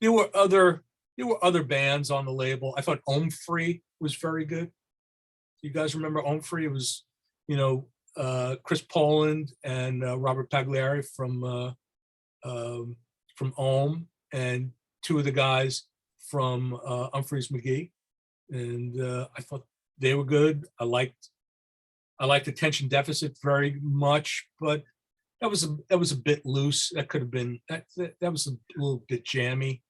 there were other bands on the label. I thought Om Free was very good. You guys remember Om Free? It was, Chris Poland and Robert Pagliari from Ohm, and two of the guys from Humphreys McGee, and I thought they were good. I liked Attention Deficit very much, but that was a bit loose. That could have been that was a little bit jammy.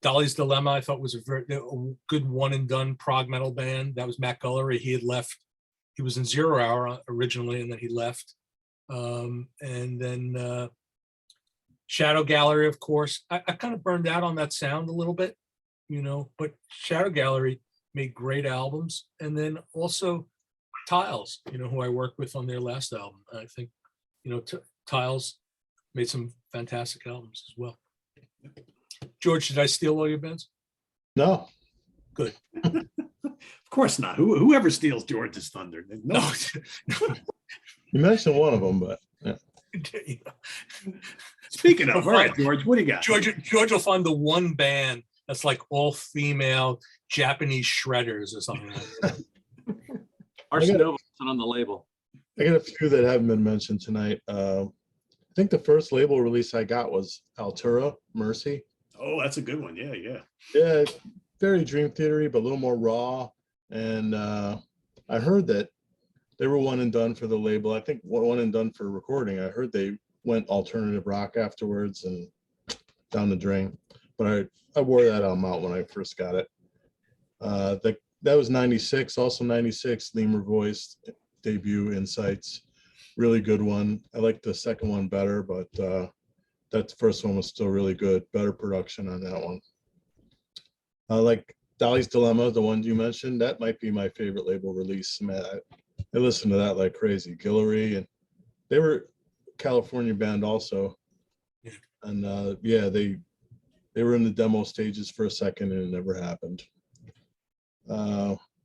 Dolly's Dilemma, I thought, was a good one and done prog metal band. That was Matt Gullery. He had left. He was in Zero Hour originally, and then he left. And then Shadow Gallery, of course. I kind of burned out on that sound a little bit, but Shadow Gallery made great albums. And then also Tiles, who I worked with on their last album. I think, Tiles made some fantastic albums as well. George, did I steal all your bands? No. Good. Of course not. Whoever steals George's thunder. No. You mentioned one of them, but yeah. Speaking of, all right, George, what do you got? George will find the one band that's like all female Japanese shredders or something like that. Arsenal on the label. I got a few that haven't been mentioned tonight. I think the first label release I got was Altura, Mercy. Oh, that's a good one. Yeah. Yeah, very Dream Theater-y, but a little more raw. And I heard that they were one and done for the label. I think one and done for recording. I heard they went alternative rock afterwards and down the drain. But I wore that album out when I first got it. That was 96. Also 96, Lemur Voice debut, Insights. Really good one. I like the second one better, but that first one was still really good. Better production on that one. Like Dolly's Dilemma, the one you mentioned, that might be my favorite label release. Man, I listened to that like crazy. Guillory, and they were a California band also. Yeah. And they were in the demo stages for a second and it never happened.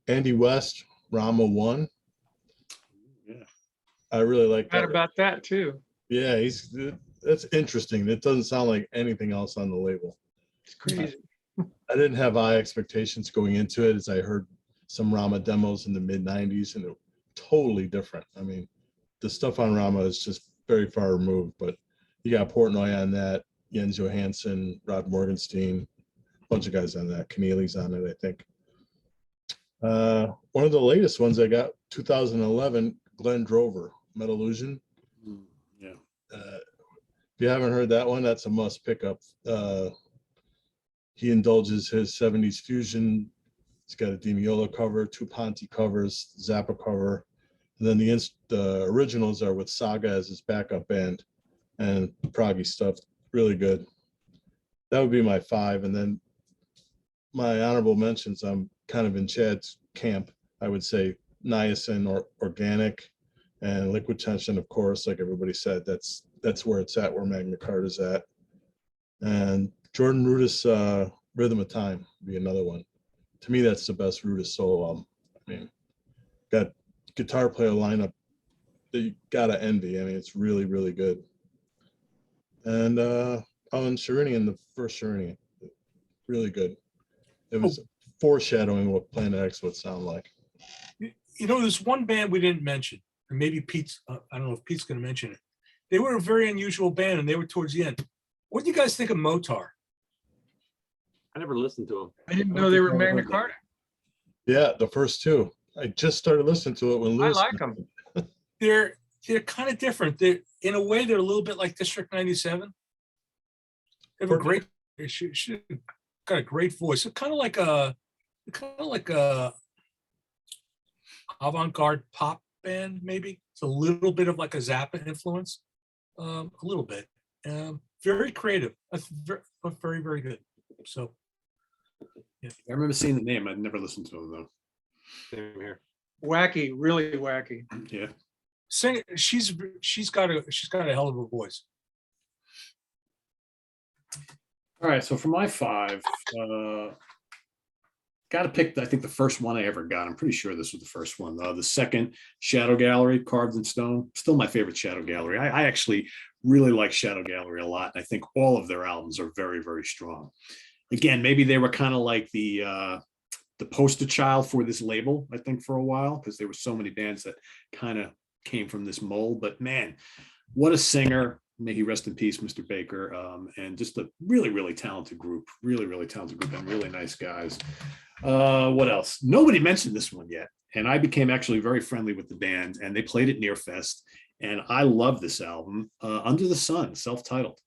Andy West, Rama 1. Yeah. I really like that. Thought about that too. Yeah, that's interesting. It doesn't sound like anything else on the label. It's crazy. I didn't have high expectations going into it, as I heard some Rama demos in the mid 90s and it was totally different. I mean, the stuff on Rama is just very far removed, but you got Portnoy on that, Jens Johansson, Rod Morgenstein, a bunch of guys on that. Keneally's on it, I think. One of the latest ones I got, 2011, Glenn Drover, Metallusion. Yeah. If you haven't heard that one, that's a must pick up. He indulges his 70s fusion. He's got a Demiola cover, two Ponte covers, Zappa cover. And then the originals are with Saga as his backup band, and proggy stuff, really good. That would be my 5. And then my honorable mentions, I'm kind of in Chad's camp. I would say Niacin or Organic and Liquid Tension, of course, like everybody said, that's where it's at, where Magna Carta's at. And Jordan Rudess' Rhythm of Time would be another one. To me, that's the best Rudess solo album. I mean, got guitar player lineup that you gotta envy. I mean, it's really, really good. And Sherinian, the first Sherinian, really good. It was foreshadowing what Planet X would sound like. You know, there's one band we didn't mention, and maybe Pete's, I don't know if Pete's going to mention it. They were a very unusual band, and they were towards the end. What do you guys think of Motar? I never listened to them. I didn't know they were Magna Carta. Yeah, the first 2. I just started listening to it when I Lewis. like them. They're kind of different. They're, in a way, they're a little bit like District 97. They have a great, she got a great voice. It's kind of like a avant-garde pop band, maybe. It's a little bit of like a Zappa influence, a little bit. Very creative. That's very, very good. So, yeah. I remember seeing the name. I'd never listened to him though. Same here. Wacky, really wacky. Yeah. Sing. She's got a hell of a voice. All right. So for my 5, got to pick, I think, the first one I ever got. I'm pretty sure this was the first one. The second, Shadow Gallery, Carved in Stone. Still my favorite Shadow Gallery. I actually really like Shadow Gallery a lot. I think all of their albums are very, very strong. Again, maybe they were kind of like the poster child for this label, I think, for a while, because there were so many bands that kind of came from this mold. But man, what a singer. May he rest in peace, Mr. Baker. And just a really, really talented group. Really, really talented group and really nice guys. What else? Nobody mentioned this one yet. And I became actually very friendly with the band, and they played at Near Fest. And I love this album, Under the Sun, self-titled.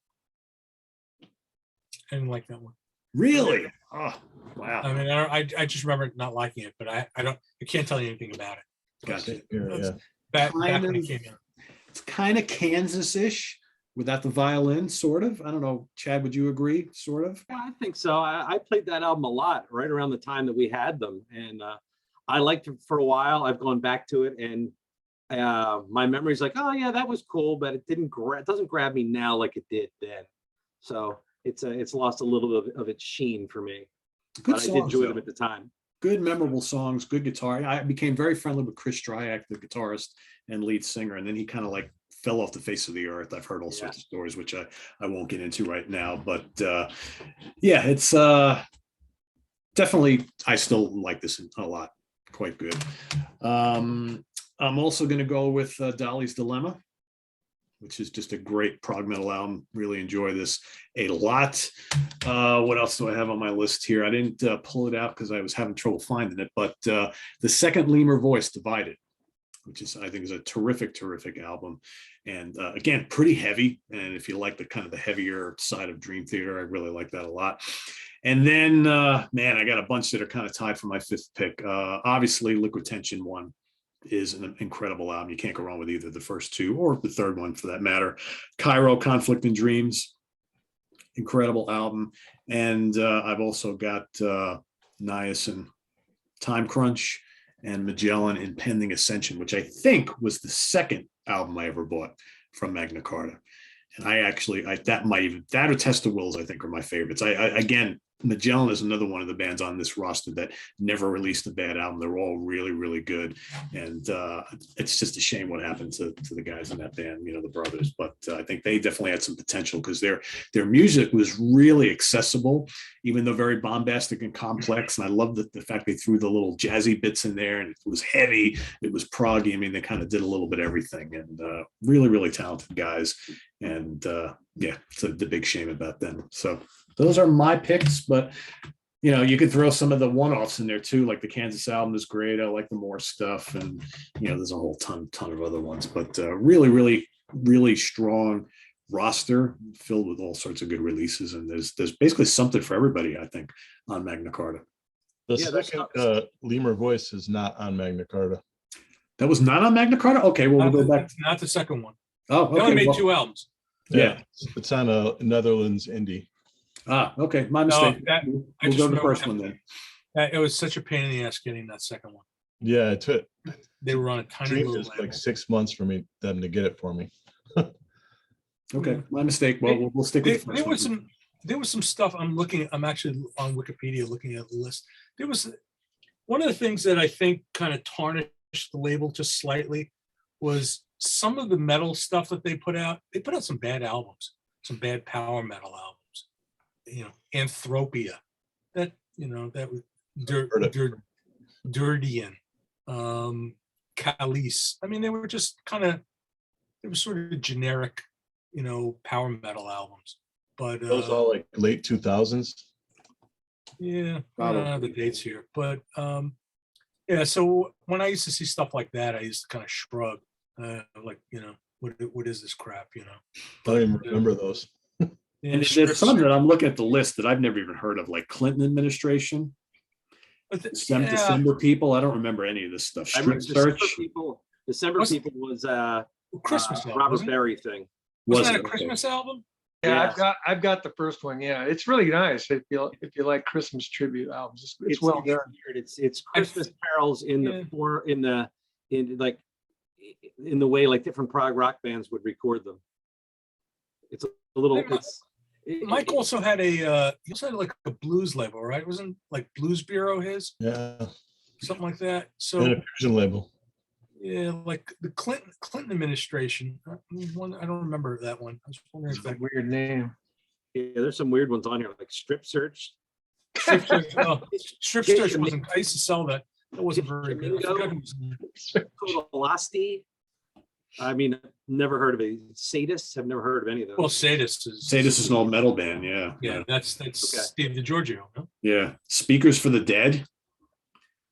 I didn't like that one. Really? Oh, wow. I mean, I just remember not liking it, but I can't tell you anything about it. Gotcha. Yeah. Back when it came out. It's kind of Kansas-ish without the violin, sort of. I don't know, Chad, would you agree? Sort of? Yeah, I think so. I played that album a lot right around the time that we had them. And I liked it for a while. I've gone back to it, and my memory's like, oh yeah, that was cool, but it doesn't grab me now like it did then. So it's lost a little bit of its sheen for me. Good but songs, I did enjoy though. them at the time. Good, memorable songs, good guitar. I became very friendly with Chris Dryak, the guitarist and lead singer, and then he kind of like fell off the face of the earth. I've heard all sorts of stories, which I won't get into right now. But yeah, it's definitely, I still like this a lot. Quite good. I'm also going to go with Dolly's Dilemma, which is just a great prog metal album. Really enjoy this a lot. What else do I have on my list here? I didn't pull it out because I was having trouble finding it, but the second Lemur Voice, Divided, which is, I think, is a terrific, terrific album. And again, pretty heavy. And if you like the kind of the heavier side of Dream Theater, I really like that a lot. And then, man, I got a bunch that are kind of tied for my 5th pick. Obviously, Liquid Tension 1 is an incredible album. You can't go wrong with either the first 2 or the third one for that matter. Cairo, Conflict and Dreams, incredible album. And I've also got Niacin, Time Crunch, and Magellan, Impending Ascension, which I think was the second album I ever bought from Magna Carta. And that or Test of Wills, I think, are my favorites. Again, Magellan is another one of the bands on this roster that never released a bad album. They're all really, really good. And it's just a shame what happened to the guys in that band, the brothers. But I think they definitely had some potential because their music was really accessible, even though very bombastic and complex. And I love the fact they threw the little jazzy bits in there, and it was heavy, it was proggy. I mean, they kind of did a little bit of everything, and really, really talented guys. And yeah, it's the big shame about them. So those are my picks, but you could throw some of the one-offs in there too, like the Kansas album is great. I like the Moore stuff, and there's a whole ton of other ones, but really, really, really strong, roster filled with all sorts of good releases, and there's basically something for everybody, I think, on Magna Carta. The Yeah, there's second Lemur Voice is not on Magna Carta. That was not on Magna Carta. Okay, well, we'll go back. Not the second one. Oh, They only okay. made well, 2 albums. Yeah. It's on a Netherlands indie. Okay, my No, mistake. that- We'll I go just to the know first that- one then. It was such a pain in the ass getting that second one. Yeah, it took They were on a tiny dreamed little it's label. like 6 months for them to get it for me. Okay, my mistake. Well, we'll stick with the first one. There was some stuff I'm actually on Wikipedia looking at the list. There was one of the things that I think kind of tarnished the label just slightly was some of the metal stuff that they put out. They put out some bad albums, some bad power metal albums. You know, Anthropia, that was Durdian, Calice. I mean, they were just they were sort of generic, power metal albums. But Those all like late 2000s. yeah, I don't have the dates here, but yeah. So when I used to see stuff like that, I used to kind of shrug, like, what is this crap, I don't even remember those. Yeah, And there's some that I'm looking at the list that I've never even heard of, like Clinton administration, December people. I don't remember any of this stuff. I remember Strip December search. people was Christmas album, Robert wasn't it? Berry thing. Wasn't Was that it? a Okay. Christmas album? Yeah, Yeah. I've got the first one. Yeah, it's really nice if you like Christmas tribute albums. It's well done. weird. It's Christmas carols in Yeah. the way like different prog rock bands would record them. It's a little. Mike also had like a blues label, right? Wasn't like Blues Bureau his, Yeah, something like that? and So a fusion label. yeah, like the Clinton administration. I don't remember that one. I was wondering if It's a that weird name. Yeah, there's some weird ones on here like Strip Search. Strip Search wasn't. I used to sell that. That wasn't very good. I forgot who was in there. Velocity. I mean, never heard of it. Sadists. I've never heard of any of those. Well, Sadist is. Sadist is an old metal band. Yeah. Yeah, that's Okay. Steve DiGiorgio. No? Yeah. Speakers for the Dead.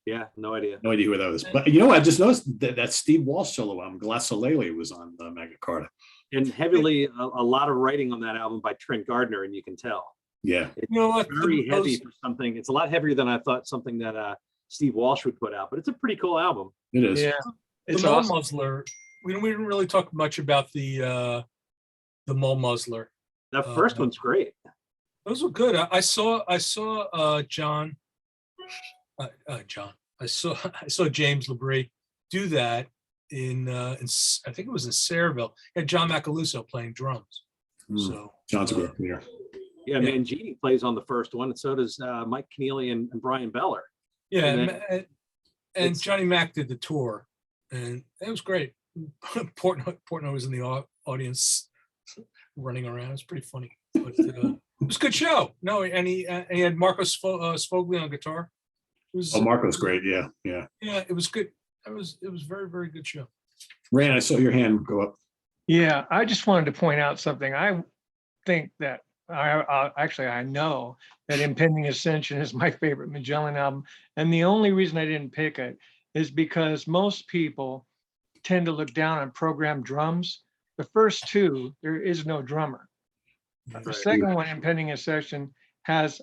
Yeah, no idea. No idea who that was. But you know what? I just noticed that Steve Walsh solo album, Glassolele, was on Magna Carta. And heavily, a lot of writing on that album by Trent Gardner, and you can tell. Yeah. It's You know what? very heavy Those- for something. It's a lot heavier than I thought something that Steve Walsh would put out, but it's a pretty cool album. It is. Yeah, The it's Mole awesome. Muzzler. We didn't really talk much about the Mole Muzzler. That first one's great. Those were good. I saw John. John. I saw James Labrie do that in I think it was in Sayreville. Had John Macaluso playing drums. Mm. John's a great player. Yeah, Yeah. Mangini plays on the first one, and so does Mike Keneally and Brian Beller. Yeah, And and it's- Johnny Mac did the tour, and it was great. Portnoy was in the audience, running around. It was pretty funny, but it was a good show. No, and he had Marco Sfogli on guitar. It was, Oh, Marco's great. Yeah. Yeah. yeah, it was good. It was very, very good show. Rand, I saw your hand go up. Yeah, I just wanted to point out something. I think that I know that Impending Ascension is my favorite Magellan album, and the only reason I didn't pick it is because most people tend to look down on programmed drums. The first two, there is no drummer. The Right. second one, Impending Ascension, has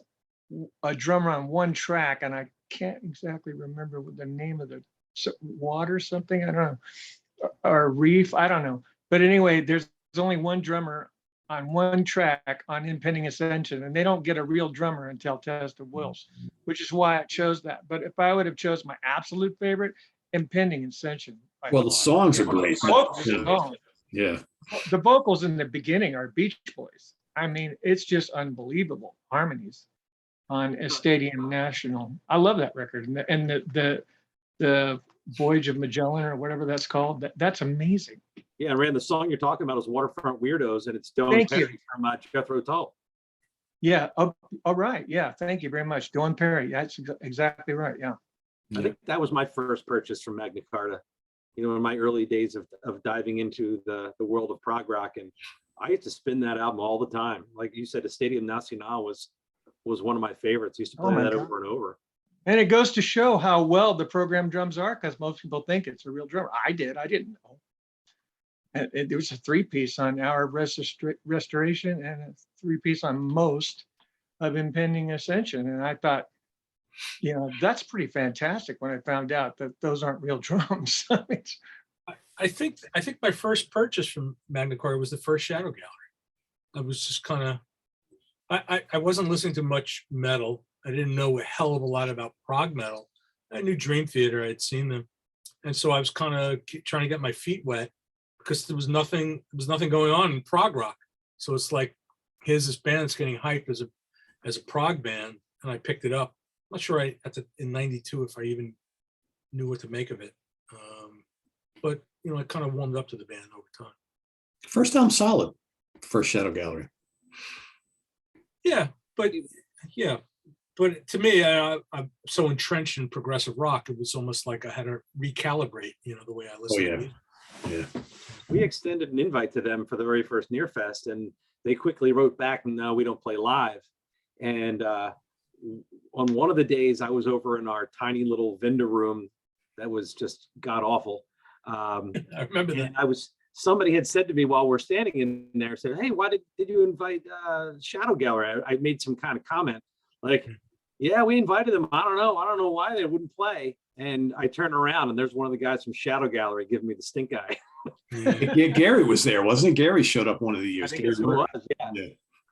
a drummer on one track, and I can't exactly remember what the name of the water something, I don't know, or reef, I don't know. But anyway, there's only one drummer on one track on Impending Ascension, and they don't get a real drummer until Test of Wills, which is why I chose that. But if I would have chose my absolute favorite, Impending Ascension. by Well, the far. songs are great. Vocals Yeah. alone. Yeah. The vocals in the beginning are Beach Boys. I mean, it's just unbelievable harmonies on a Stadium National. I love that record, and the Voyage of Magellan or whatever that's called. That's amazing. Yeah, and Rand, the song you're talking about is Waterfront Weirdos, and it's Don Thank you. Perry from Jethro Tull. Yeah. Oh, all right. Yeah. Thank you very much, Dawn Perry. That's exactly right. Yeah. I think that was my first purchase from Magna Carta. In my early days of diving into the world of prog rock, and I used to spin that album all the time. Like you said, the Stadium Nacional was one of my favorites. I used to Oh play my that God. over and over. And it goes to show how well the programmed drums are, because most people think it's a real drummer. I didn't know. And there was a 3-piece on Hour of Restoration and a 3-piece on Most of Impending Ascension. And I thought, that's pretty fantastic when I found out that those aren't real drums. I think my first purchase from Magna Carta was the first Shadow Gallery. I was just kind of, I wasn't listening to much metal. I didn't know a hell of a lot about prog metal. I knew Dream Theater, I'd seen them. And so I was kind of trying to get my feet wet because there was nothing going on in prog rock. So it's like, here's this band that's getting hyped as a prog band. And I picked it up. I'm not sure in 92 if I even knew what to make of it. But I kind of warmed up to the band over time. First album solid. First Shadow Gallery. Yeah, but to me, I'm so entrenched in progressive rock, it was almost like I had to recalibrate, the way I listen to music. Yeah. We extended an invite to them for the very first Near Fest, and they quickly wrote back, no, we don't play live. And on one of the days, I was over in our tiny little vendor room that was just god awful. I remember that. Somebody had said to me while we're standing in there, said, hey, why did you invite Shadow Gallery? I made some kind of comment like, yeah, we invited them. I don't know why they wouldn't play. And I turn around and there's one of the guys from Shadow Gallery giving me the stink eye. Yeah, Gary was there, wasn't it? Gary showed up one of the years. I think it was,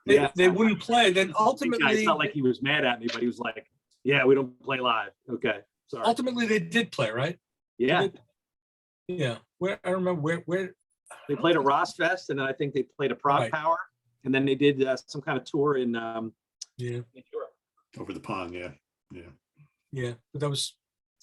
yeah. They wouldn't play. Then ultimately, it's not like he was mad at me, but he was like, yeah, we don't play live. Okay, sorry. Ultimately, they did play, right? Yeah. Yeah. Where I remember where they played at Ross Fest, and then I think they played a Prog Power, and then they did some kind of tour in Europe. Over the pond, yeah. But that was,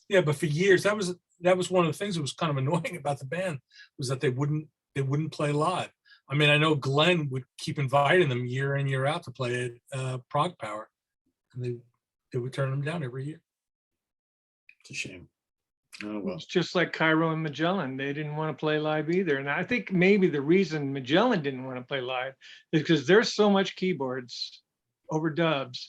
but for years that was one of the things that was kind of annoying about the band was that they wouldn't play live. I mean, I know Glenn would keep inviting them year in, year out to play at Prog Power, and they would turn them down every year. It's a shame. Oh, well. It's just like Cairo and Magellan. They didn't want to play live either. And I think maybe the reason Magellan didn't want to play live is because there's so much keyboards overdubs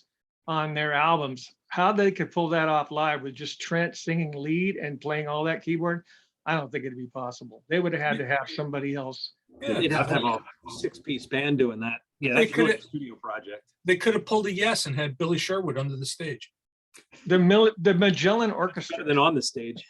on their albums. How they could pull that off live with just Trent singing lead and playing all that keyboard, I don't think it'd be possible. They would have had to have somebody else. Yeah, they'd have to have a 6-piece band doing that. Yeah, that's really a studio project. They could have pulled a Yes and had Billy Sherwood under the stage. The Magellan Orchestra. Better than on the stage.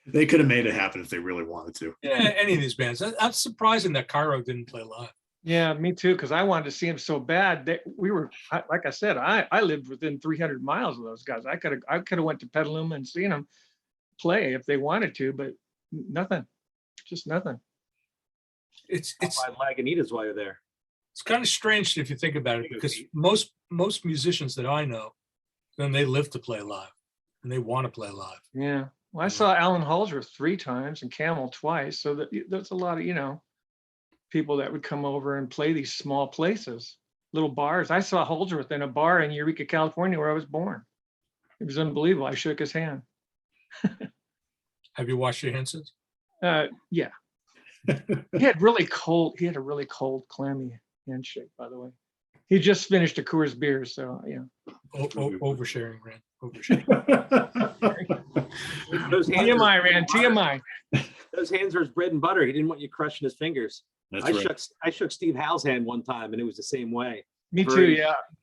They could have made it happen if they really wanted to. Yeah, any of these bands. That's surprising that Cairo didn't play live. Yeah, me too, because I wanted to see him so bad. We were, like I said, I lived within 300 miles of those guys. I could have went to Petaluma and seen them play if they wanted to, but nothing, just nothing. It's Lagunitas while you're there. It's kind of strange if you think about it, because most musicians that I know, then they live to play live and they want to play live. Yeah. Well, I saw Alan Holdsworth 3 times and Camel twice. So that's a lot of, people that would come over and play these small places, little bars. I saw Holdsworth in a bar in Eureka, California, where I was born. It was unbelievable. I shook his hand. Have you washed your hands since? Yeah. He had a really cold, clammy handshake, by the way. He just finished a Coors beer, so yeah. Oversharing, Rand. Oversharing. TMI, Rand. TMI. Those hands are his bread and butter. He didn't want you crushing his fingers. I shook Steve Howe's hand one time, and it was the same way. Me too.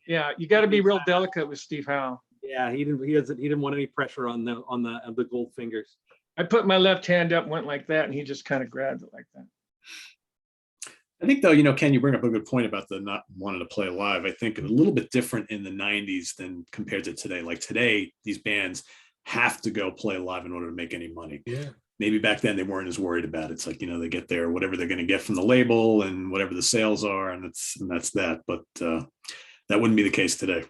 Yeah. You got to be real delicate with Steve Howe. Yeah, he didn't want any pressure on the gold fingers. I put my left hand up, went like that, and he just kind of grabbed it like that. I think though, Ken, you bring up a good point about the not wanting to play live. I think a little bit different in the 90s than compared to today. Like today, these bands have to go play live in order to make any money. Yeah. Maybe back then they weren't as worried about it. It's like, they get their whatever they're going to get from the label and whatever the sales are, and that's that. But that wouldn't be the case today.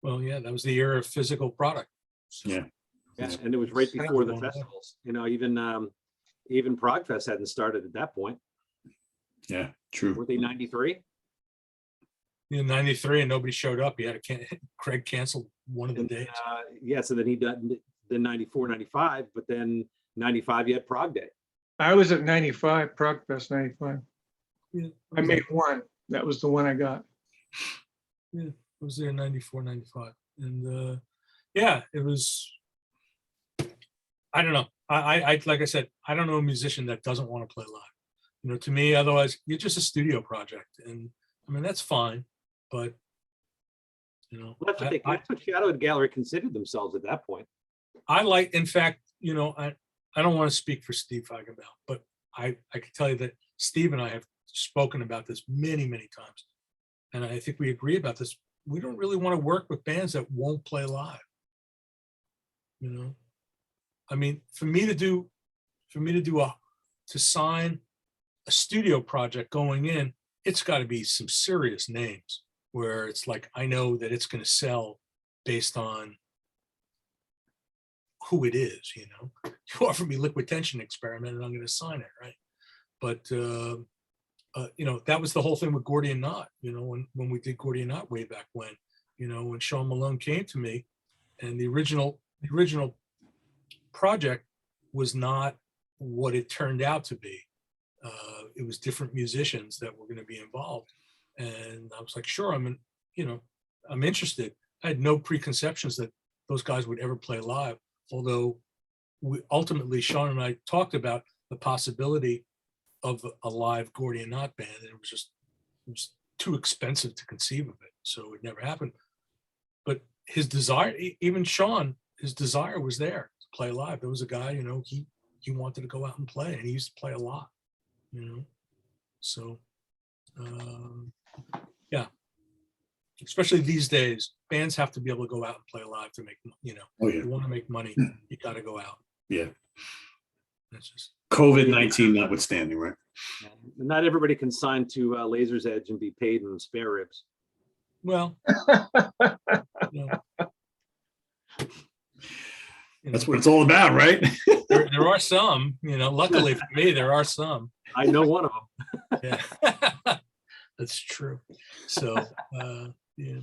Well, yeah, that was the era of physical product. So. Yeah. And it was right before the festivals. Even Progfest hadn't started at that point. Yeah, true. Were they 93? Yeah, 93, and nobody showed up. Craig canceled one of the days. So then he done the 94, 95, but then 95 you had Prog Day. I was at 95, Progfest 95. Yeah, I made one. That was the one I got. Yeah, I was there in 94, 95. And it was, I don't know. I like I said, I don't know a musician that doesn't want to play live. You know, to me, otherwise you're just a studio project, and I mean that's fine, but you know, Well, that's what Shadow Gallery considered themselves at that point. I like, in fact, you know, I don't want to speak for Steve Feigenbaum, but I can tell you that Steve and I have spoken about this many, many times. And I think we agree about this. We don't really want to work with bands that won't play live. You know, I mean, to sign a studio project going in, it's got to be some serious names where it's like, I know that it's going to sell based on who it is, you know. You offer me Liquid Tension Experiment and I'm going to sign it, right? But you know, that was the whole thing with Gordian Knot, you know, when we did Gordian Knot way back when, you know, when Sean Malone came to me, and the original project was not what it turned out to be. It was different musicians that were going to be involved, and I was like, sure, I'm interested. I had no preconceptions that those guys would ever play live, although ultimately Sean and I talked about the possibility of a live Gordian Knot band, and it was too expensive to conceive of it, so it never happened. But his desire, even Sean, his desire was there to play live. There was a guy, you know, he wanted to go out and play, and he used to play a lot, you know. So yeah, especially these days, bands have to be able to go out and play live to make, you know, if you want to make money, you got to go out. Yeah. That's just COVID-19 notwithstanding, right? Yeah. Not everybody can sign to Laser's Edge and be paid in spare ribs. well, you know, That's what it's all about, right? there are some, you know, luckily for me, there are some. I know one of them. Yeah, that's true. So, yeah.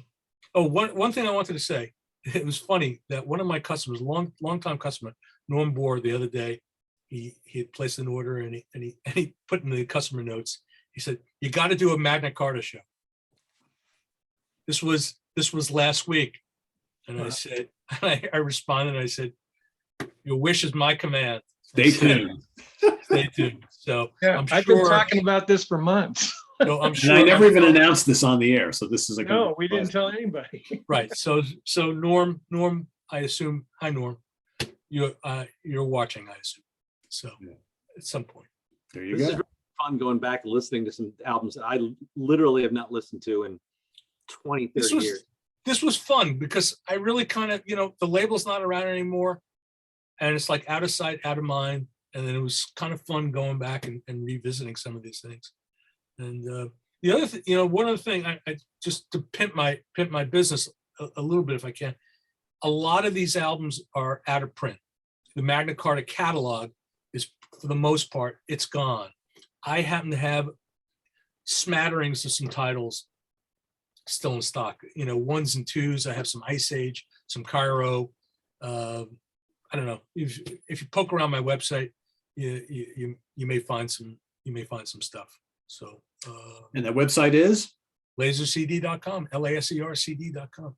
Oh, one thing I wanted to say, it was funny that one of my customers, long-time customer, Norm Bohr, the other day, he had placed an order, and he put in the customer notes, he said, "You got to do a Magna Carta show." This was last week, and I said, I responded, I said, "Your wish is my command." Stay tuned. Stay tuned. So Yeah, I'm I've sure. been talking about this for months. So I'm And sure. I never even announced this on the air, so this is like No, we didn't tell anybody. Right. So Norm, I assume. Hi, Norm. You're watching, I assume. So Yeah. at some point. There you This is go. really fun going back and listening to some albums that I literally have not listened to in 20, 30 years. This was fun because I really kind of, you know, the label's not around anymore, and it's like out of sight, out of mind. And then it was kind of fun going back and revisiting some of these things. And the other thing, you know, one other thing, I just to pimp my business a little bit if I can. A lot of these albums are out of print. The Magna Carta catalog is, for the most part, it's gone. I happen to have smatterings of some titles still in stock. You know, 1s and 2s. I have some Ice Age, some Cairo. I don't know. If you poke around my website, you may find some stuff. So And that website is? lasercd.com, lasercd.com.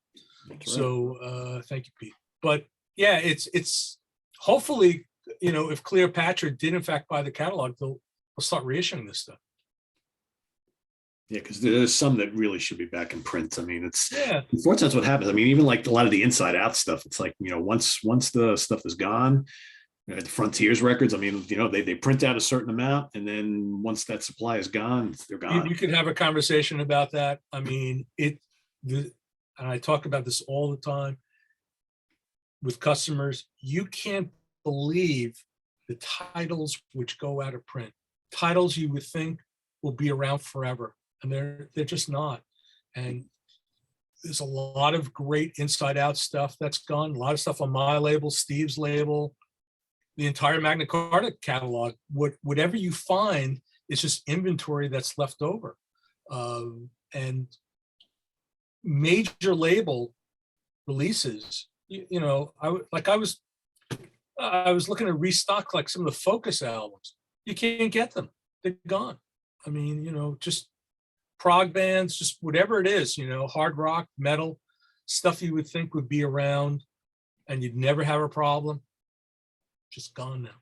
That's right. So thank you, Pete. But yeah, it's hopefully, you know, if Cleopatra did in fact buy the catalog, they'll start reissuing this stuff. Yeah, because there's some that really should be back in print. I mean, Yeah. unfortunately, that's what happens. I mean, even like a lot of the inside out stuff, it's like, you know, once the stuff is gone, the Frontiers records, I mean, you know, they print out a certain amount, and then once that supply is gone, they're gone. We could have a conversation about that. I mean, and I talk about this all the time with customers. You can't believe the titles which go out of print. Titles you would think will be around forever, and they're just not. And there's a lot of great inside out stuff that's gone. A lot of stuff on my label, Steve's label, the entire Magna Carta catalog. Whatever you find is just inventory that's left over. And major label releases, you know, I was looking to restock like some of the Focus albums. You can't get them. They're gone. I mean, you know, just prog bands, just whatever it is, you know, hard rock, metal, stuff you would think would be around and you'd never have a problem. just gone now.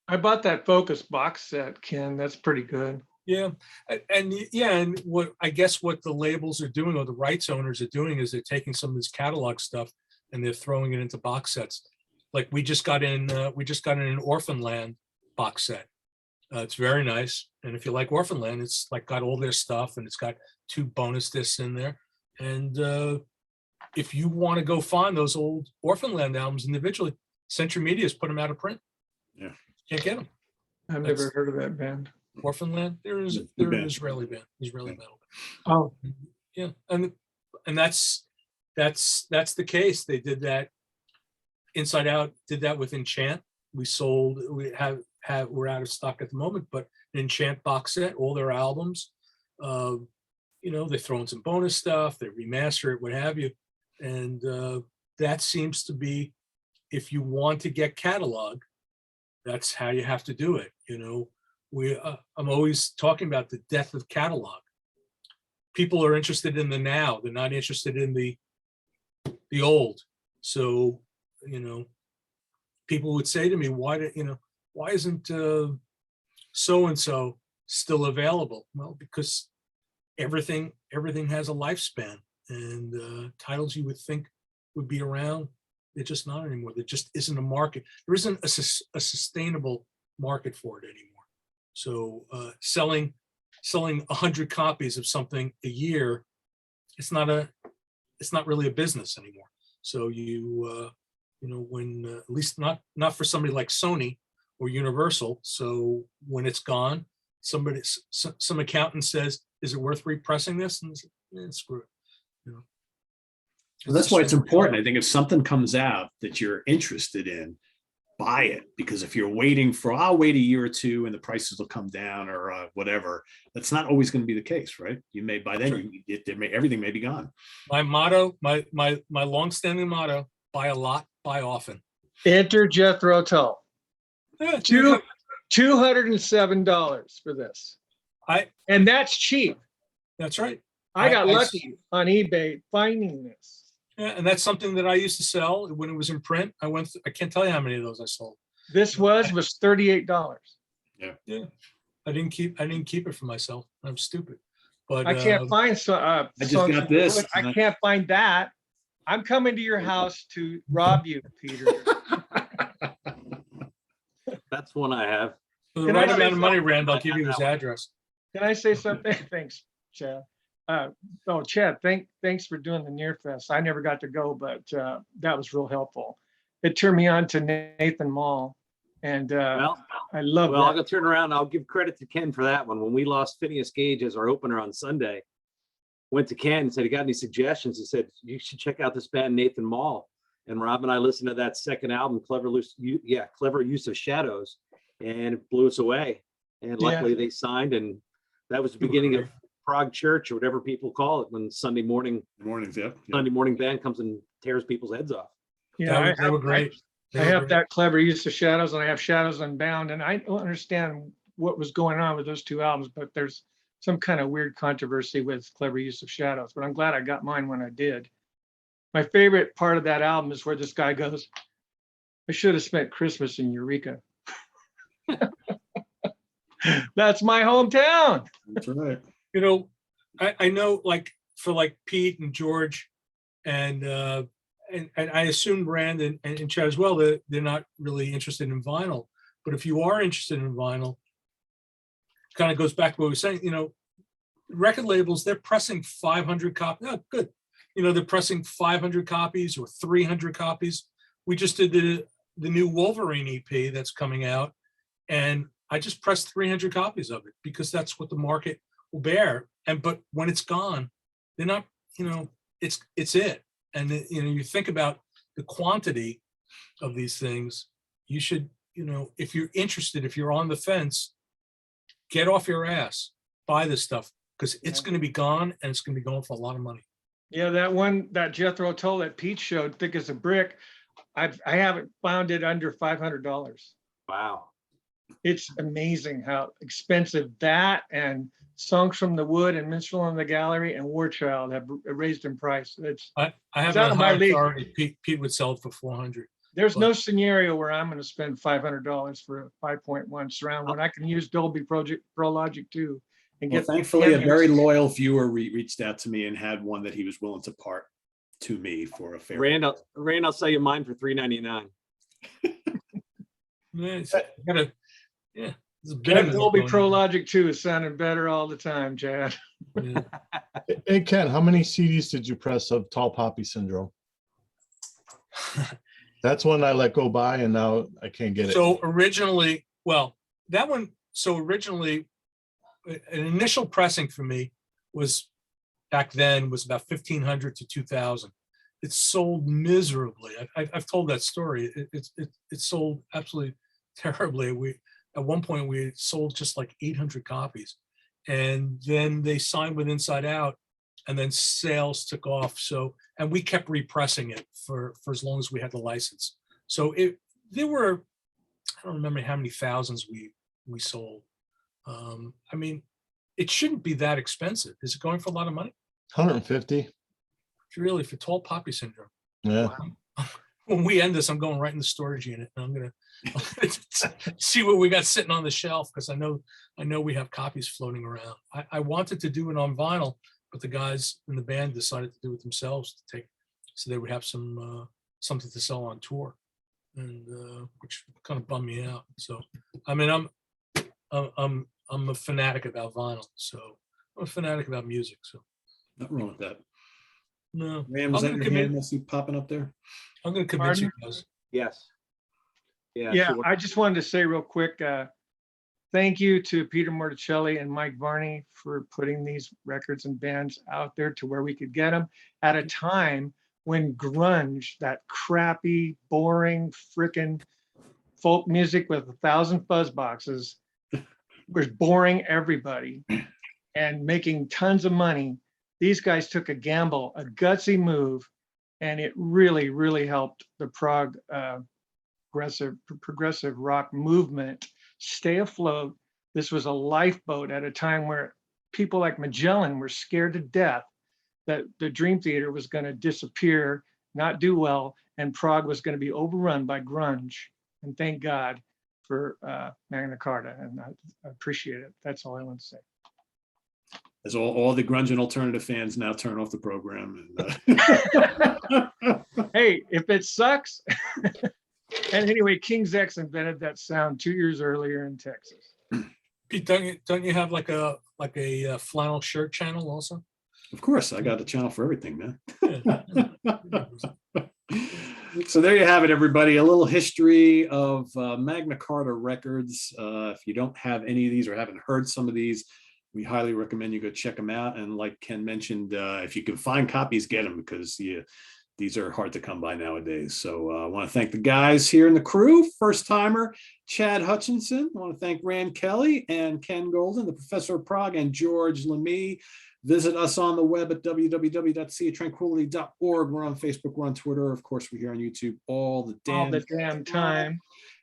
I bought that Focus box set, Ken. That's pretty good. Yeah, and what I guess what the labels are doing, or the rights owners are doing, is they're taking some of this catalog stuff and they're throwing it into box sets. Like we just got in an Orphanland box set. It's very nice, and if you like Orphanland, it's like got all their stuff, and it's got 2 bonus discs in there. And if you want to go find those old Orphanland albums individually, Century Media's put them out of print. Yeah, can't get them. I've never heard of that band. Orphanland, they're an Israeli band, Israeli metal. Oh, Yeah, and that's the case. They did that. Inside Out did that with Enchant. We're out of stock at the moment, but an Enchant box set, all their albums. They throw in some bonus stuff, they remaster it, what have you, and that seems to be, if you want to get catalog, that's how you have to do it. I'm always talking about the death of catalog. People are interested in the now; they're not interested in the old. So, people would say to me, "Why isn't so and so still available?" Well, because everything has a lifespan, and titles you would think would be around, they're just not anymore. There just isn't a market. There isn't a sustainable market for it anymore. So selling 100 copies of something a year, it's not really a business anymore. So when at least not for somebody like Sony or Universal. So when it's gone, some accountant says, "Is it worth repressing this?" And say, screw it. Well, that's why it's important. I think if something comes out that you're interested in, buy it, because if you're I'll wait a year or two and the prices will come down or whatever, that's not always going to be the case, right? You may, by then, everything may be gone. My motto, my longstanding motto: buy a lot, buy often. Enter Jethro Tull. Yeah, $207 for this. And that's cheap. That's right. I got lucky on eBay finding this. Yeah, and that's something that I used to sell when it was in print. I can't tell you how many of those I sold. This was $38. Yeah. I didn't keep it for myself. I'm stupid. But I can't find I just got this. I can't find that. I'm coming to your house to rob you, Peter. That's one I have. For the right amount of money, Rand, I'll give you his address. Can I say something? Thanks, Chad. Chad, thanks for doing the Near Fest. I never got to go, but that was real helpful. It turned me on to Nathan Mall, and I love that. I'll go turn around. I'll give credit to Ken for that one. When we lost Phineas Gage as our opener on Sunday, went to Ken and said, "You got any suggestions?" He said, "You should check out this band, Nathan Mall." And Rob and I listened to that second album, Clever Use of Shadows, and it blew us away. And luckily they signed, and that was the beginning of Prague Church, or whatever people call it, when Sunday morning band comes and tears people's heads off. Yeah, they were great. I have that Clever Use of Shadows, and I have Shadows Unbound, and I don't understand what was going on with those 2 albums, but there's some kind of weird controversy with Clever Use of Shadows, but I'm glad I got mine when I did. My favorite part of that album is where this guy goes, "I should have spent Christmas in Eureka." That's my hometown. That's right. I know, like for Pete and George and I assume Rand and Chad as well, that they're not really interested in vinyl. But if you are interested in vinyl, it kind of goes back to what we were saying, record labels, they're pressing 500 copies. Oh, good. They're pressing 500 copies or 300 copies. We just did the new Wolverine EP that's coming out, and I just pressed 300 copies of it because that's what the market will bear. But when it's gone, they're not, it's it. And you think about the quantity of these things. You should, if you're interested, if you're on the fence, get off your ass, buy this stuff, because it's going to be gone, and it's going to be going for a lot of money. Yeah, that Jethro Tull that Pete showed, thick as a brick, I haven't found it under $500. Wow. It's amazing how expensive that and Songs from the Wood and Minstrel in the Gallery and War Child have raised in price. I have it on high authority. Pete would sell it for $400. There's But- no scenario where I'm going to spend $500 for a 5.1 surround when I can use Dolby Pro Logic 2 and Well, get. thankfully, a very loyal viewer reached out to me and had one that he was willing to part to me for a fair. Rand, I'll sell you mine for $3.99. Yeah, it's- you gotta, yeah. there's a bit That of Dolby going Pro on. Logic 2 is sounding better all the time, Chad. Yeah. Hey, Ken, how many CDs did you press of Tall Poppy Syndrome? That's one I let go by, and now I can't get it. So originally, well, that one, so originally, an initial pressing for me was, back then, was about 1,500 to 2,000. It sold miserably. I've told that story. It sold absolutely terribly. At one point we sold just like 800 copies, and then they signed with Inside Out, and then sales took off. So, and we kept repressing it for as long as we had the license. So there were, I don't remember how many thousands we sold. I mean, it shouldn't be that expensive. Is it going for a lot of money? 150. Really, for Tall Poppy Syndrome. Yeah. When we end this, I'm going right in the storage unit, and I'm gonna see what we got sitting on the shelf, because I know we have copies floating around. I wanted to do it on vinyl, but the guys in the band decided to do it themselves to take, so they would have some something to sell on tour, and which kind of bummed me out. So I mean, I'm a fanatic about vinyl, so I'm a fanatic about music. So Nothing wrong with that. no, Ram, was I'm that gonna your hand I see popping up there? I'm going to convince you Pardon? guys. Yes. Yeah. Yeah, so I just wanted to say real quick, thank you to Peter Morticelli and Mike Varney for putting these records and bands out there to where we could get them at a time when grunge, that crappy, boring, frickin' folk music with 1,000 fuzz boxes, was boring everybody and making tons of money. These guys took a gamble, a gutsy move, and it really, really helped the progressive rock movement stay afloat. This was a lifeboat at a time where people like Magellan were scared to death that the Dream Theater was going to disappear, not do well, and prog was going to be overrun by grunge. And thank God for Magna Carta, and I appreciate it. That's all I want to say. As all the grunge and alternative fans now turn off the program. And, Hey, if it sucks. And anyway, King's X invented that sound 2 years earlier in Texas. Pete, don't you have like a flannel shirt channel also? of course, I got a channel for everything, man. Yeah. So there you have it, everybody. A little history of Magna Carta Records. If you don't have any of these or haven't heard some of these, we highly recommend you go check them out. And like Ken mentioned, if you can find copies, get them, because these are hard to come by nowadays. So I want to thank the guys here in the crew. First timer, Chad Hutchinson. I want to thank Rand Kelly and Ken Golden, the professor of prog, and George Lamie. Visit us on the web at www.seatranquility.org. We're on Facebook, we're on Twitter. Of course, we're here on YouTube all the damn time.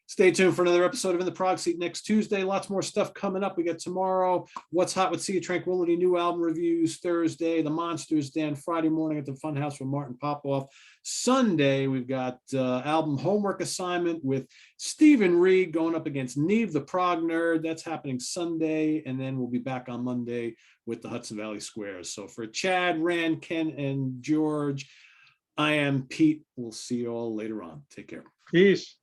Stay tuned for another episode of In the Prog Seat next Tuesday. Lots more stuff coming up. We got tomorrow, What's Hot with Sea of Tranquility, new album reviews. Thursday, The Monsters Den. Friday morning at the Funhouse with Martin Popoff. Sunday, we've got album homework assignment with Stephen Reed going up against Neve, the prog nerd. That's happening Sunday. And then we'll be back on Monday with the Hudson Valley Squares. So for Chad, Rand, Ken, and George, I am Pete. We'll see you all later on. Take care. Peace.